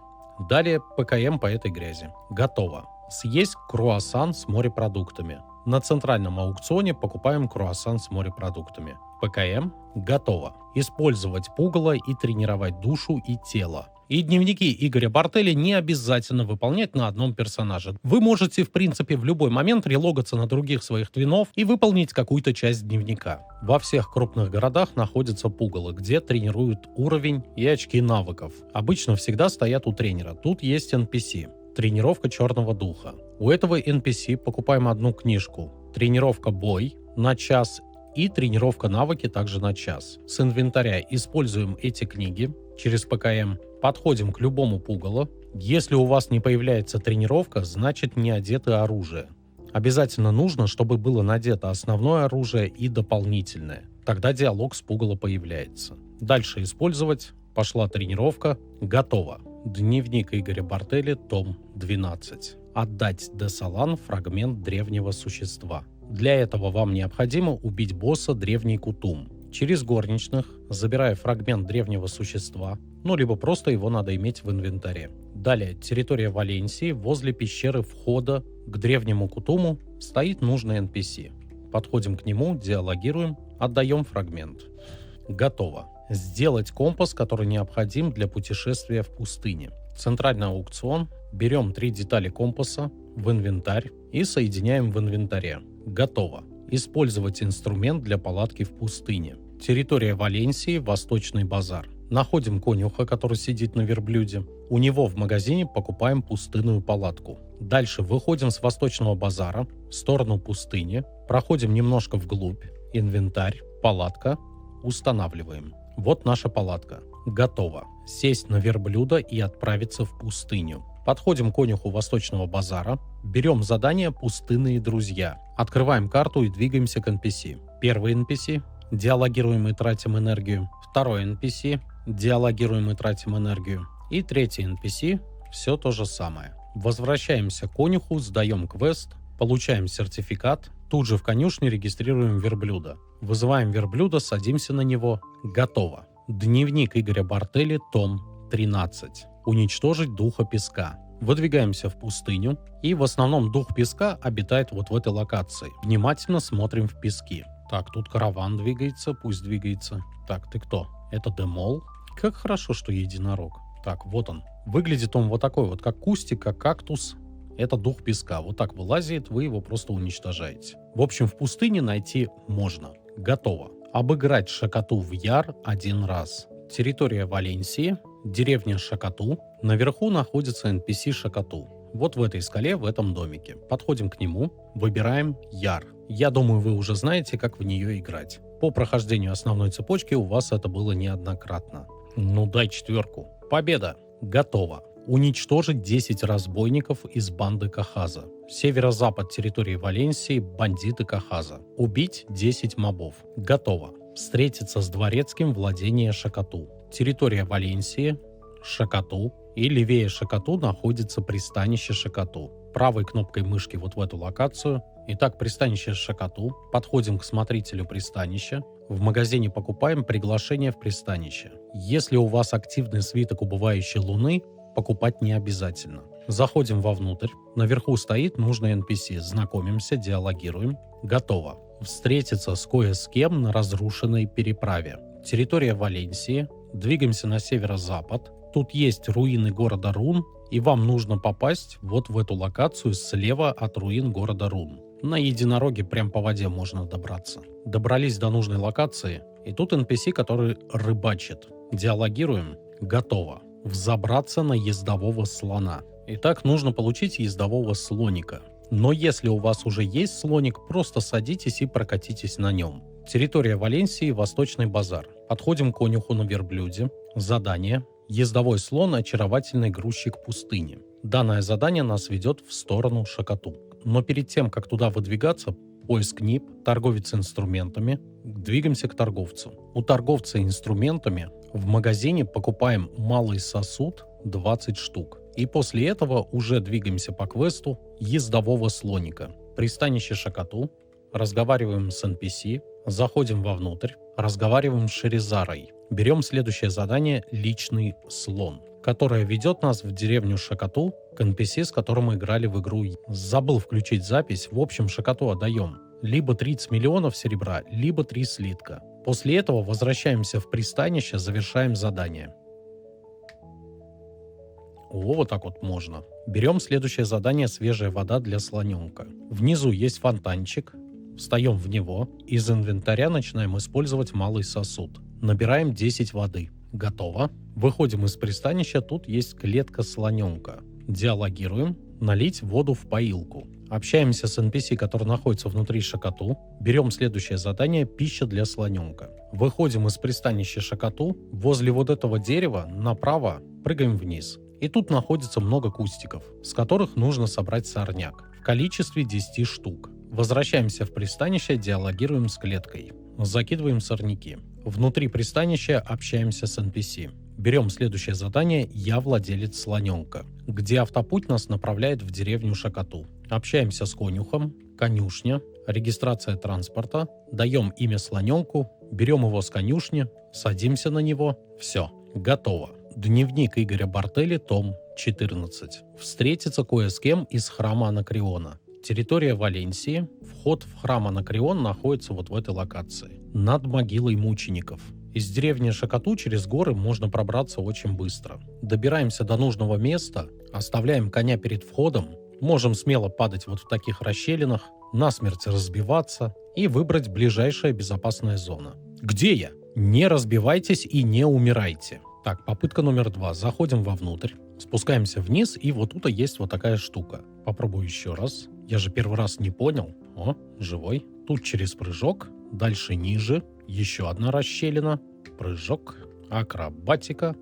Далее ПКМ по этой грязи. Готово. Съесть круассан с морепродуктами. На центральном аукционе покупаем круассан с морепродуктами. ПКМ готово. Использовать пугало и тренировать душу и тело. И дневники Игоря Бартелли не обязательно выполнять на одном персонаже. Вы можете, в принципе, в любой момент релогаться на других своих твинов и выполнить какую-то часть дневника. Во всех крупных городах находятся пугало, где тренируют уровень и очки навыков. Обычно всегда стоят у тренера. Тут есть NPC. Тренировка черного духа. У этого NPC покупаем одну книжку. Тренировка бой на час и тренировка навыки также на час. С инвентаря используем эти книги через ПКМ. Подходим к любому пугалу. Если у вас не появляется тренировка, значит не одето оружие. Обязательно нужно, чтобы было надето основное оружие и дополнительное. Тогда диалог с пугало появляется. Дальше использовать. Пошла тренировка. Готово. Дневник Игоря Бартелли, том 12. Отдать Десалан фрагмент древнего существа. Для этого вам необходимо убить босса Древний Кутум. Через горничных, забирая фрагмент древнего существа, либо просто его надо иметь в инвентаре. Далее, территория Валенсии, возле пещеры входа к Древнему Кутуму стоит нужный NPC. Подходим к нему, диалогируем, отдаем фрагмент. Готово. Сделать компас, который необходим для путешествия в пустыне. Центральный аукцион. Берем 3 детали компаса в инвентарь и соединяем в инвентаре. Готово. Использовать инструмент для палатки в пустыне. Территория Валенсии, Восточный базар. Находим конюха, который сидит на верблюде. У него в магазине покупаем пустынную палатку. Дальше выходим с Восточного базара в сторону пустыни. Проходим немножко вглубь. Инвентарь, палатка. Устанавливаем. Вот наша палатка. Готово. Сесть на верблюда и отправиться в пустыню. Подходим к конюху Восточного базара. Берем задание «Пустынные друзья». Открываем карту и двигаемся к NPC. Первый NPC. Диалогируем и тратим энергию. Второй NPC. Диалогируем и тратим энергию. И третий NPC. Все то же самое. Возвращаемся к конюху, сдаем квест, получаем сертификат. Тут же в конюшне регистрируем верблюда. Вызываем верблюда, садимся на него. Готово. Дневник Игоря Бартелли, том 13. Уничтожить духа песка. Выдвигаемся в пустыню, и в основном дух песка обитает вот в этой локации. Внимательно смотрим в пески. Так, тут караван двигается, пусть двигается. Так, ты кто? Это Демол. Как хорошо, что единорог. Так, вот он. Выглядит он вот такой вот, как кустик, как кактус. Это дух песка. Вот так вылазит, вы его просто уничтожаете. В общем, в пустыне найти можно. Готово. Обыграть Шакату в Яр 1 раз. Территория Валенсии, деревня Шакату. Наверху находится NPC Шакату. Вот в этой скале, в этом домике. Подходим к нему, выбираем Яр. Я думаю, вы уже знаете, как в нее играть. По прохождению основной цепочки у вас это было неоднократно. Ну дай 4. Победа. Готово. Уничтожить 10 разбойников из банды Кахаза. Северо-запад территории Валенсии, бандиты Кахаза. Убить 10 мобов. Готово. Встретиться с дворецким владения Шакату. Территория Валенсии, Шакату. И левее Шакату находится пристанище Шакату. Правой кнопкой мышки вот в эту локацию. Итак, пристанище Шакату. Подходим к смотрителю пристанища. В магазине покупаем приглашение в пристанище. Если у вас активный свиток убывающей луны, покупать не обязательно. Заходим вовнутрь. Наверху стоит нужный NPC. Знакомимся, диалогируем. Готово. Встретиться с кое с кем на разрушенной переправе. Территория Валенсии. Двигаемся на северо-запад. Тут есть руины города Рун, и вам нужно попасть вот в эту локацию слева от руин города Рун. На единороге прям по воде можно добраться. Добрались до нужной локации, и тут NPC, который рыбачит. Диалогируем. Готово. Взобраться на ездового слона. Итак, нужно получить ездового слоника. Но если у вас уже есть слоник, просто садитесь и прокатитесь на нем. Территория Валенсии, Восточный базар. Подходим к конюху на верблюде. Задание. Ездовой слон – очаровательный грузчик пустыни. Данное задание нас ведет в сторону Шакату. Но перед тем, как туда выдвигаться, поиск НИП, торговец инструментами, двигаемся к торговцу. У торговца инструментами в магазине покупаем малый сосуд 20 штук. И после этого уже двигаемся по квесту ездового слоника. Пристанище Шакату, разговариваем с NPC, заходим вовнутрь, разговариваем с Шерезарой. Берем следующее задание «Личный слон», которое ведет нас в деревню Шакату к NPC, с которым мы играли в игру. Забыл включить запись. В общем, Шакату отдаем либо 30 миллионов серебра, либо 3 слитка. После этого возвращаемся в пристанище, завершаем задание. Вот так вот можно. Берем следующее задание «Свежая вода для слоненка». Внизу есть фонтанчик. Встаем в него. Из инвентаря начинаем использовать малый сосуд. Набираем 10 воды. Готово. Выходим из пристанища. Тут есть клетка слоненка. Диалогируем. Налить воду в поилку. Общаемся с NPC, который находится внутри Шакату. Берем следующее задание «Пища для слоненка». Выходим из пристанища Шакату. Возле вот этого дерева направо прыгаем вниз. И тут находится много кустиков, с которых нужно собрать сорняк. В количестве 10 штук. Возвращаемся в пристанище, диалогируем с клеткой. Закидываем сорняки. Внутри пристанища общаемся с NPC. Берем следующее задание «Я владелец слоненка», где автопуть нас направляет в деревню Шакату. Общаемся с конюхом, конюшня, регистрация транспорта, даем имя слоненку, берем его с конюшни, садимся на него, все, готово. Дневник Игоря Бартелли, том 14. Встретиться кое с кем из храма Анакреона. Территория Валенсии. Вход в храм Анакреон находится вот в этой локации. Над могилой мучеников. Из деревни Шакату через горы можно пробраться очень быстро. Добираемся до нужного места, оставляем коня перед входом, можем смело падать вот в таких расщелинах, насмерть разбиваться и выбрать ближайшая безопасная зона. Где я? Не разбивайтесь и не умирайте. Так, попытка номер 2. Заходим вовнутрь, спускаемся вниз, и вот тут есть вот такая штука. Попробую еще раз. Я же первый раз не понял. О, живой. Тут через прыжок, дальше ниже, еще одна расщелина, прыжок, акробатика,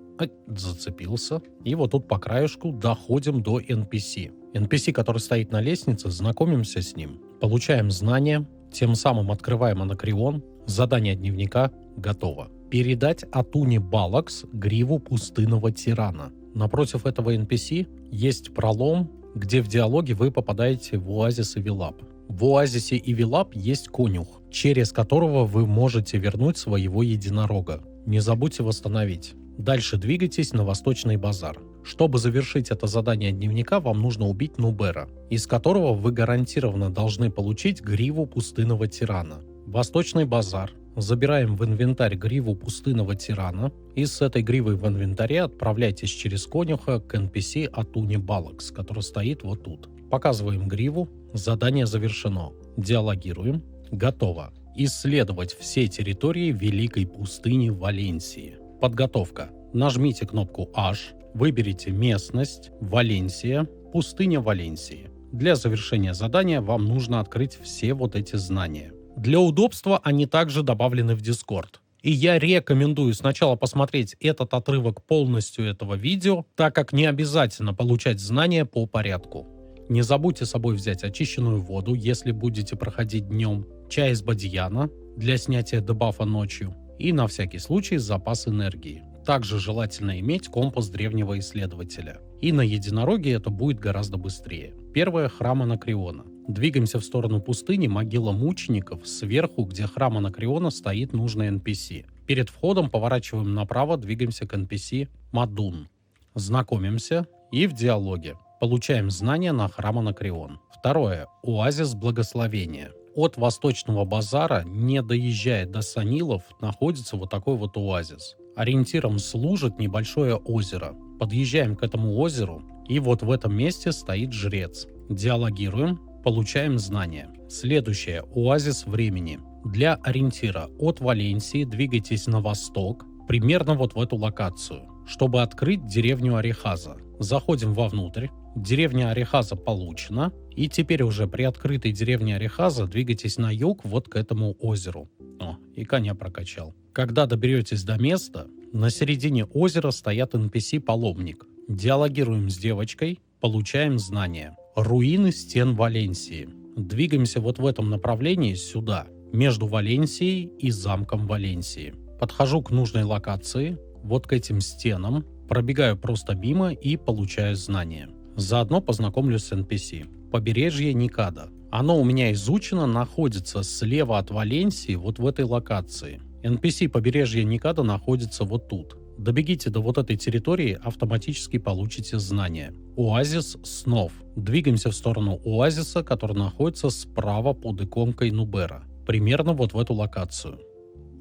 зацепился. И вот тут по краешку доходим до NPC. NPC, который стоит на лестнице, знакомимся с ним, получаем знания, тем самым открываем Анакреон, задание дневника готово. Передать Атуне Балакс гриву пустынного тирана. Напротив этого NPC есть пролом, где в диалоге вы попадаете в оазис Ивилап. В оазисе Ивилап есть конюх, через которого вы можете вернуть своего единорога. Не забудьте восстановить. Дальше двигайтесь на Восточный базар. Чтобы завершить это задание дневника, вам нужно убить Нубера, из которого вы гарантированно должны получить гриву пустынного тирана. Восточный базар. Забираем в инвентарь гриву пустынного тирана, и с этой гривой в инвентаре отправляйтесь через конюха к NPC Атуне Балакс, который стоит вот тут. Показываем гриву, задание завершено. Диалогируем. Готово. Исследовать все территории Великой пустыни Валенсии. Подготовка. Нажмите кнопку H, выберите местность Валенсия, пустыня Валенсии. Для завершения задания вам нужно открыть все вот эти знания. Для удобства они также добавлены в Discord. И я рекомендую сначала посмотреть этот отрывок полностью этого видео, так как не обязательно получать знания по порядку. Не забудьте с собой взять очищенную воду, если будете проходить днем, чай из бадьяна для снятия дебафа ночью и на всякий случай запас энергии. Также желательно иметь компас древнего исследователя. И на единороге это будет гораздо быстрее. Первое — храм Анакреона. Двигаемся в сторону пустыни, могила мучеников, сверху, где храм Анакреона, стоит нужный NPC. Перед входом поворачиваем направо, двигаемся к NPC Мадун. Знакомимся и в диалоге. Получаем знания на храм Анакреон. Второе. Оазис Благословения. От Восточного базара, не доезжая до Санилов, находится вот такой вот оазис. Ориентиром служит небольшое озеро. Подъезжаем к этому озеру, и вот в этом месте стоит жрец. Диалогируем, получаем знания. Следующее. Оазис времени. Для ориентира от Валенсии двигайтесь на восток, примерно вот в эту локацию, чтобы открыть деревню Орехаза. Заходим вовнутрь. Деревня Орехаза получена. И теперь уже при открытой деревне Орехаза двигайтесь на юг вот к этому озеру. О, и коня прокачал. Когда доберетесь до места, на середине озера стоят NPC-паломник. Диалогируем с девочкой, получаем знания. Руины стен Валенсии. Двигаемся вот в этом направлении сюда, между Валенсией и замком Валенсии. Подхожу к нужной локации, вот к этим стенам, пробегаю просто мимо и получаю знания. Заодно познакомлюсь с NPC. Побережье Никада. Оно у меня изучено, находится слева от Валенсии, вот в этой локации. NPC побережье Никада находится вот тут. Добегите до вот этой территории, автоматически получите знания. Оазис снов. Двигаемся в сторону оазиса, который находится справа под иконкой Нубера. Примерно вот в эту локацию.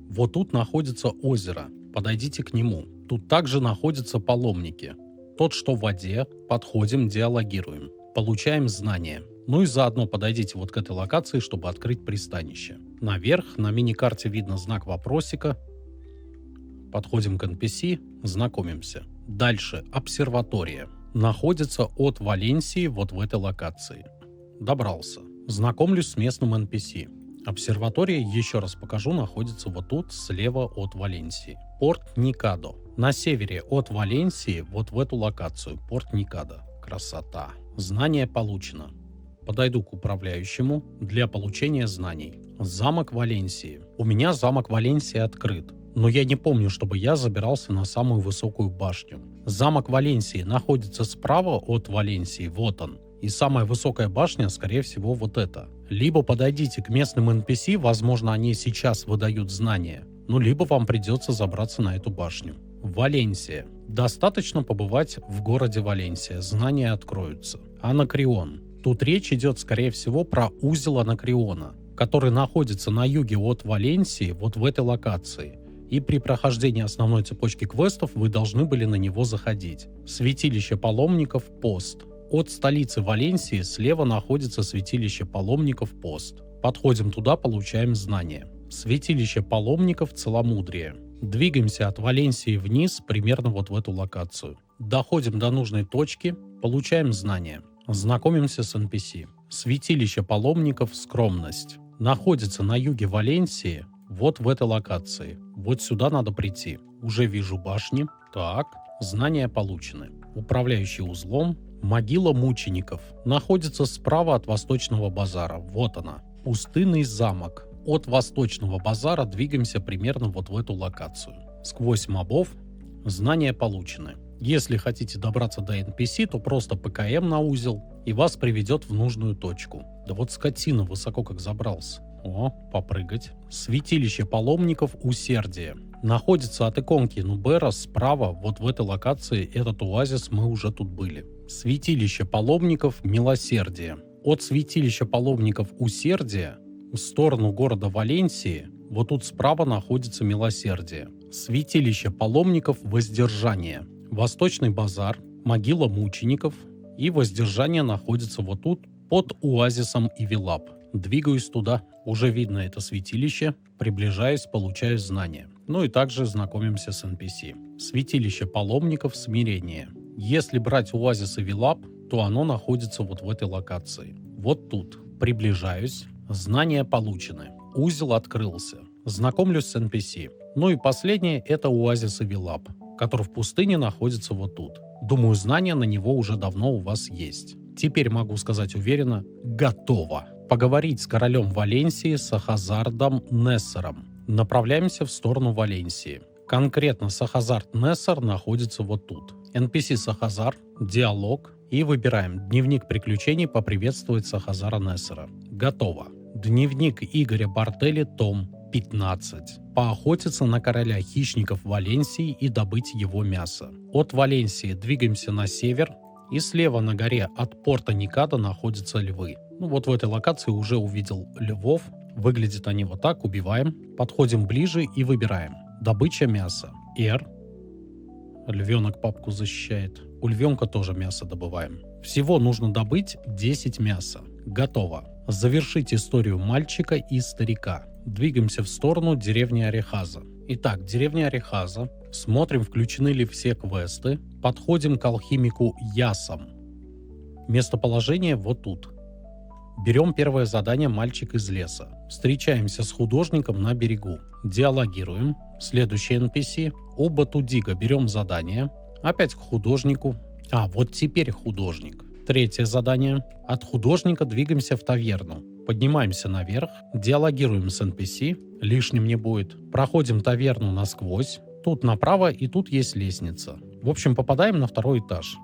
Вот тут находится озеро. Подойдите к нему. Тут также находятся паломники. Тот, что в воде, подходим, диалогируем. Получаем знания. Ну и заодно подойдите вот к этой локации, чтобы открыть пристанище. Наверх на миникарте видно знак вопросика. Подходим к NPC, знакомимся. Дальше обсерватория. Находится от Валенсии вот в этой локации. Добрался. Знакомлюсь с местным NPC. Обсерватория, еще раз покажу, находится вот тут, слева от Валенсии. Порт Никадо. На севере от Валенсии вот в эту локацию. Порт Никадо. Красота. Знание получено. Подойду к управляющему для получения знаний. Замок Валенсии. У меня замок Валенсии открыт. но я не помню, чтобы я забирался на самую высокую башню. Замок Валенсии находится справа от Валенсии, вот он. И самая высокая башня, скорее всего, вот эта. Либо подойдите к местным NPC, возможно, они сейчас выдают знания, ну, либо вам придется забраться на эту башню. Валенсия. Достаточно побывать в городе Валенсия, знания откроются. Анакреон. Тут речь идет, скорее всего, про узел Анакреона, который находится на юге от Валенсии, вот в этой локации. И при прохождении основной цепочки квестов вы должны были на него заходить. Святилище паломников Пост. От столицы Валенсии слева находится святилище паломников Пост. Подходим туда, получаем знания. Святилище паломников Целомудрие. Двигаемся от Валенсии вниз, примерно вот в эту локацию. Доходим до нужной точки, получаем знания. Знакомимся с NPC. Святилище паломников Скромность. Находится на юге Валенсии, вот в этой локации. Вот сюда надо прийти. Уже вижу башни. Так, знания получены. Управляющий узлом. Могила мучеников. Находится справа от Восточного базара. Вот она. Пустынный замок. От Восточного базара двигаемся примерно вот в эту локацию. Сквозь мобов. Знания получены. Если хотите добраться до NPC, то просто ПКМ на узел, и вас приведет в нужную точку. Да вот скотина высоко как забрался. О, попрыгать. Святилище паломников Усердия. Находится от иконки Нубера справа, вот в этой локации, этот оазис, мы уже тут были. Святилище паломников Милосердия. От святилища паломников Усердия в сторону города Валенсии, вот тут справа находится Милосердие. Святилище паломников Воздержания. Восточный базар, могила мучеников и Воздержание находится вот тут, под оазисом Ивилап. Двигаюсь туда, уже видно это святилище, приближаясь, получаю знания. Ну и также знакомимся с NPC. Святилище паломников Смирения. Если брать оазис Ивилап, то оно находится вот в этой локации. Вот тут. Приближаюсь, знания получены. Узел открылся. Знакомлюсь с NPC. Ну и последнее — это оазис Ивилап, который в пустыне находится вот тут. Думаю, знания на него уже давно у вас есть. Теперь могу сказать уверенно: готово. Поговорить с королем Валенсии Сахазардом Нессером. Направляемся в сторону Валенсии. Конкретно Сахазард Нессер находится вот тут. NPC Сахазар, диалог, и выбираем дневник приключений поприветствовать Сахазара Нессера. Готово. Дневник Игоря Бартелли, том 15. Поохотиться на короля хищников Валенсии и добыть его мясо. От Валенсии двигаемся на север, и слева на горе от порта Никада находятся львы. Ну вот в этой локации уже увидел львов. Выглядят они вот так, убиваем. Подходим ближе и выбираем. Добыча мяса. R. Львенок папку защищает. У львенка тоже мясо добываем. Всего нужно добыть 10 мяса. Готово. Завершить историю мальчика и старика. Двигаемся в сторону деревни Орехаза. Итак, деревня Орехаза. Смотрим, включены ли все квесты. Подходим к алхимику Ясам. Местоположение вот тут. Берем первое задание «Мальчик из леса». Встречаемся с художником на берегу. Диалогируем. Следующий NPC. У Батудига берем задание. Опять к художнику. Вот теперь художник. Третье задание. От художника двигаемся в таверну. Поднимаемся наверх. Диалогируем с NPC. Лишним не будет. Проходим таверну насквозь. Тут направо и тут есть лестница. В общем, попадаем на второй этаж.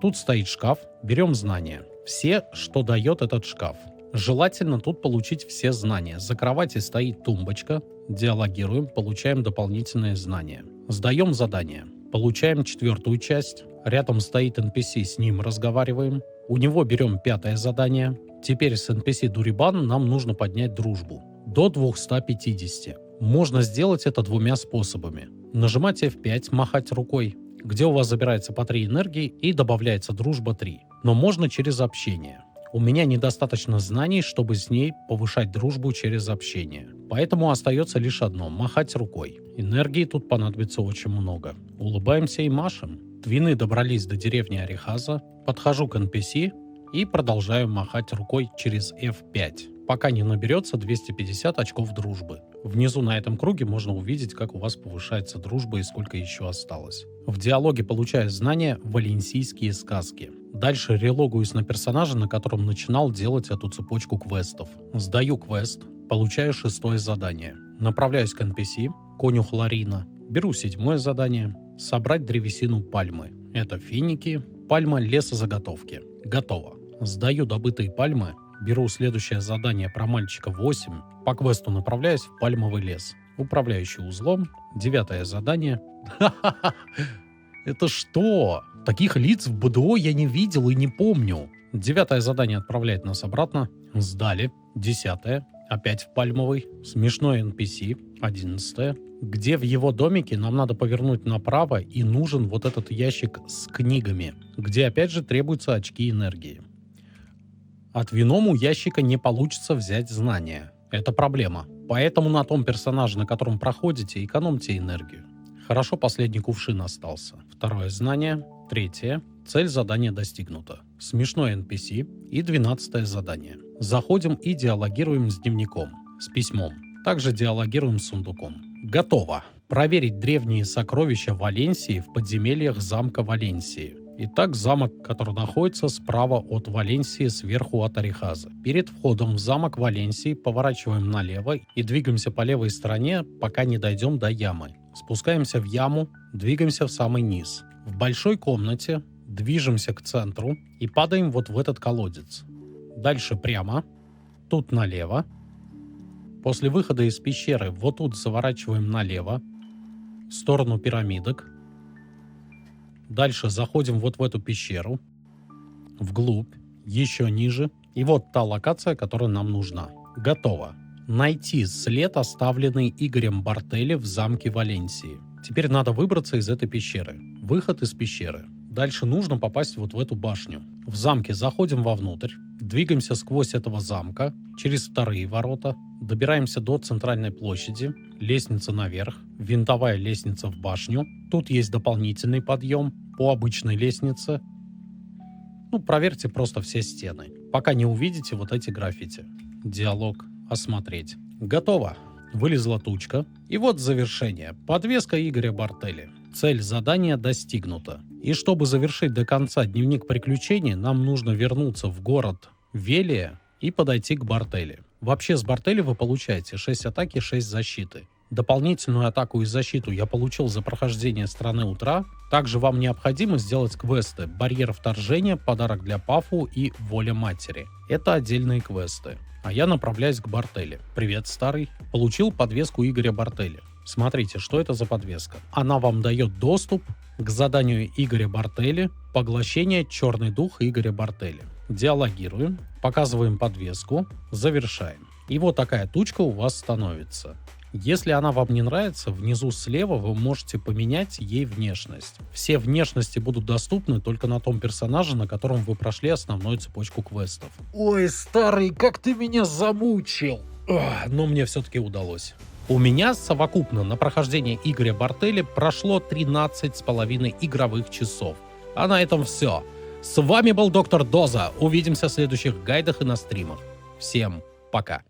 Тут стоит шкаф. Берем знания. Все, что дает этот шкаф. Желательно тут получить все знания. За кроватью стоит тумбочка. Диалогируем, получаем дополнительные знания. Сдаем задание. Получаем 4-ю часть. Рядом стоит NPC, с ним разговариваем. У него берем 5-е задание. Теперь с NPC Дурибан нам нужно поднять дружбу. До 250. Можно сделать это двумя способами. Нажимать F5, махать рукой, где у вас забирается по 3 энергии и добавляется дружба 3. Но можно через общение. У меня недостаточно знаний, чтобы с ней повышать дружбу через общение. Поэтому остается лишь одно – махать рукой. Энергии тут понадобится очень много. Улыбаемся и машем. Твины добрались до деревни Орехаза. Подхожу к NPC и продолжаю махать рукой через F5, пока не наберется 250 очков дружбы. Внизу на этом круге можно увидеть, как у вас повышается дружба и сколько еще осталось. В диалоге получаю знания «Валенсийские сказки». Дальше релогуюсь на персонажа, на котором начинал делать эту цепочку квестов. Сдаю квест, получаю 6-е задание. Направляюсь к NPC, конюх Ларина. Беру 7-е задание. Собрать древесину пальмы. Это финики, пальма лесозаготовки. Готово. Сдаю добытые пальмы. Беру следующее задание про мальчика 8. По квесту направляюсь в пальмовый лес. Управляющий узлом. 9-е задание. Это что? Таких лиц в БДО я не видел и не помню. 9-е задание отправляет нас обратно. Сдали. 10-е. Опять в пальмовый. Смешной NPC. 11-е. Где в его домике нам надо повернуть направо и нужен вот этот ящик с книгами, где опять же требуются очки энергии. От Виному ящика не получится взять знания. Это проблема. Поэтому на том персонаже, на котором проходите, экономьте энергию. Хорошо, последний кувшин остался. 2-е знание. 3-е. Цель задания достигнута. Смешной NPC. И 12-е задание. Заходим и диалогируем с дневником. С письмом. Также диалогируем с сундуком. Готово. Проверить древние сокровища Валенсии в подземельях замка Валенсии. Итак, замок, который находится справа от Валенсии, сверху от Орехаза. Перед входом в замок Валенсии поворачиваем налево и двигаемся по левой стороне, пока не дойдем до ямы. Спускаемся в яму, двигаемся в самый низ. В большой комнате движемся к центру и падаем вот в этот колодец. Дальше прямо, тут налево. После выхода из пещеры вот тут заворачиваем налево, в сторону пирамидок. Дальше заходим вот в эту пещеру, вглубь, еще ниже. И вот та локация, которая нам нужна. Готово. Найти след, оставленный Игорем Бартелли в замке Валенсии. Теперь надо выбраться из этой пещеры. Выход из пещеры. Дальше нужно попасть вот в эту башню. В замке заходим вовнутрь, двигаемся сквозь этого замка, через 2-е ворота, добираемся до центральной площади, лестница наверх, винтовая лестница в башню. Тут есть дополнительный подъем по обычной лестнице. Проверьте просто все стены, пока не увидите вот эти граффити. Диалог «Осмотреть». Готово. Вылезла тучка. И вот завершение. Подвеска Игоря Бартелли. Цель задания достигнута. И чтобы завершить до конца дневник приключений, нам нужно вернуться в город Велия и подойти к Бартелли. Вообще с Бартелли вы получаете 6 атаки, 6 защиты. Дополнительную атаку и защиту я получил за прохождение Страны Утра. Также вам необходимо сделать квесты «Барьер вторжения», «Подарок для Пафу» и «Воля Матери». Это отдельные квесты. А я направляюсь к Бартелли. Привет, старый. Получил подвеску Игоря Бартелли. Смотрите, что это за подвеска. Она вам дает доступ к заданию Игоря Бартелли «Поглощение черный дух Игоря Бартелли». Диалогируем, показываем подвеску, завершаем. И вот такая тучка у вас становится. Если она вам не нравится, внизу слева вы можете поменять ей внешность. Все внешности будут доступны только на том персонаже, на котором вы прошли основную цепочку квестов. Ой, старый, как ты меня замучил! Но мне все-таки удалось. У меня совокупно на прохождение Игоря Бартелли прошло 13,5 игровых часов. А на этом все. С вами был Доктор Доза. Увидимся в следующих гайдах и на стримах. Всем пока.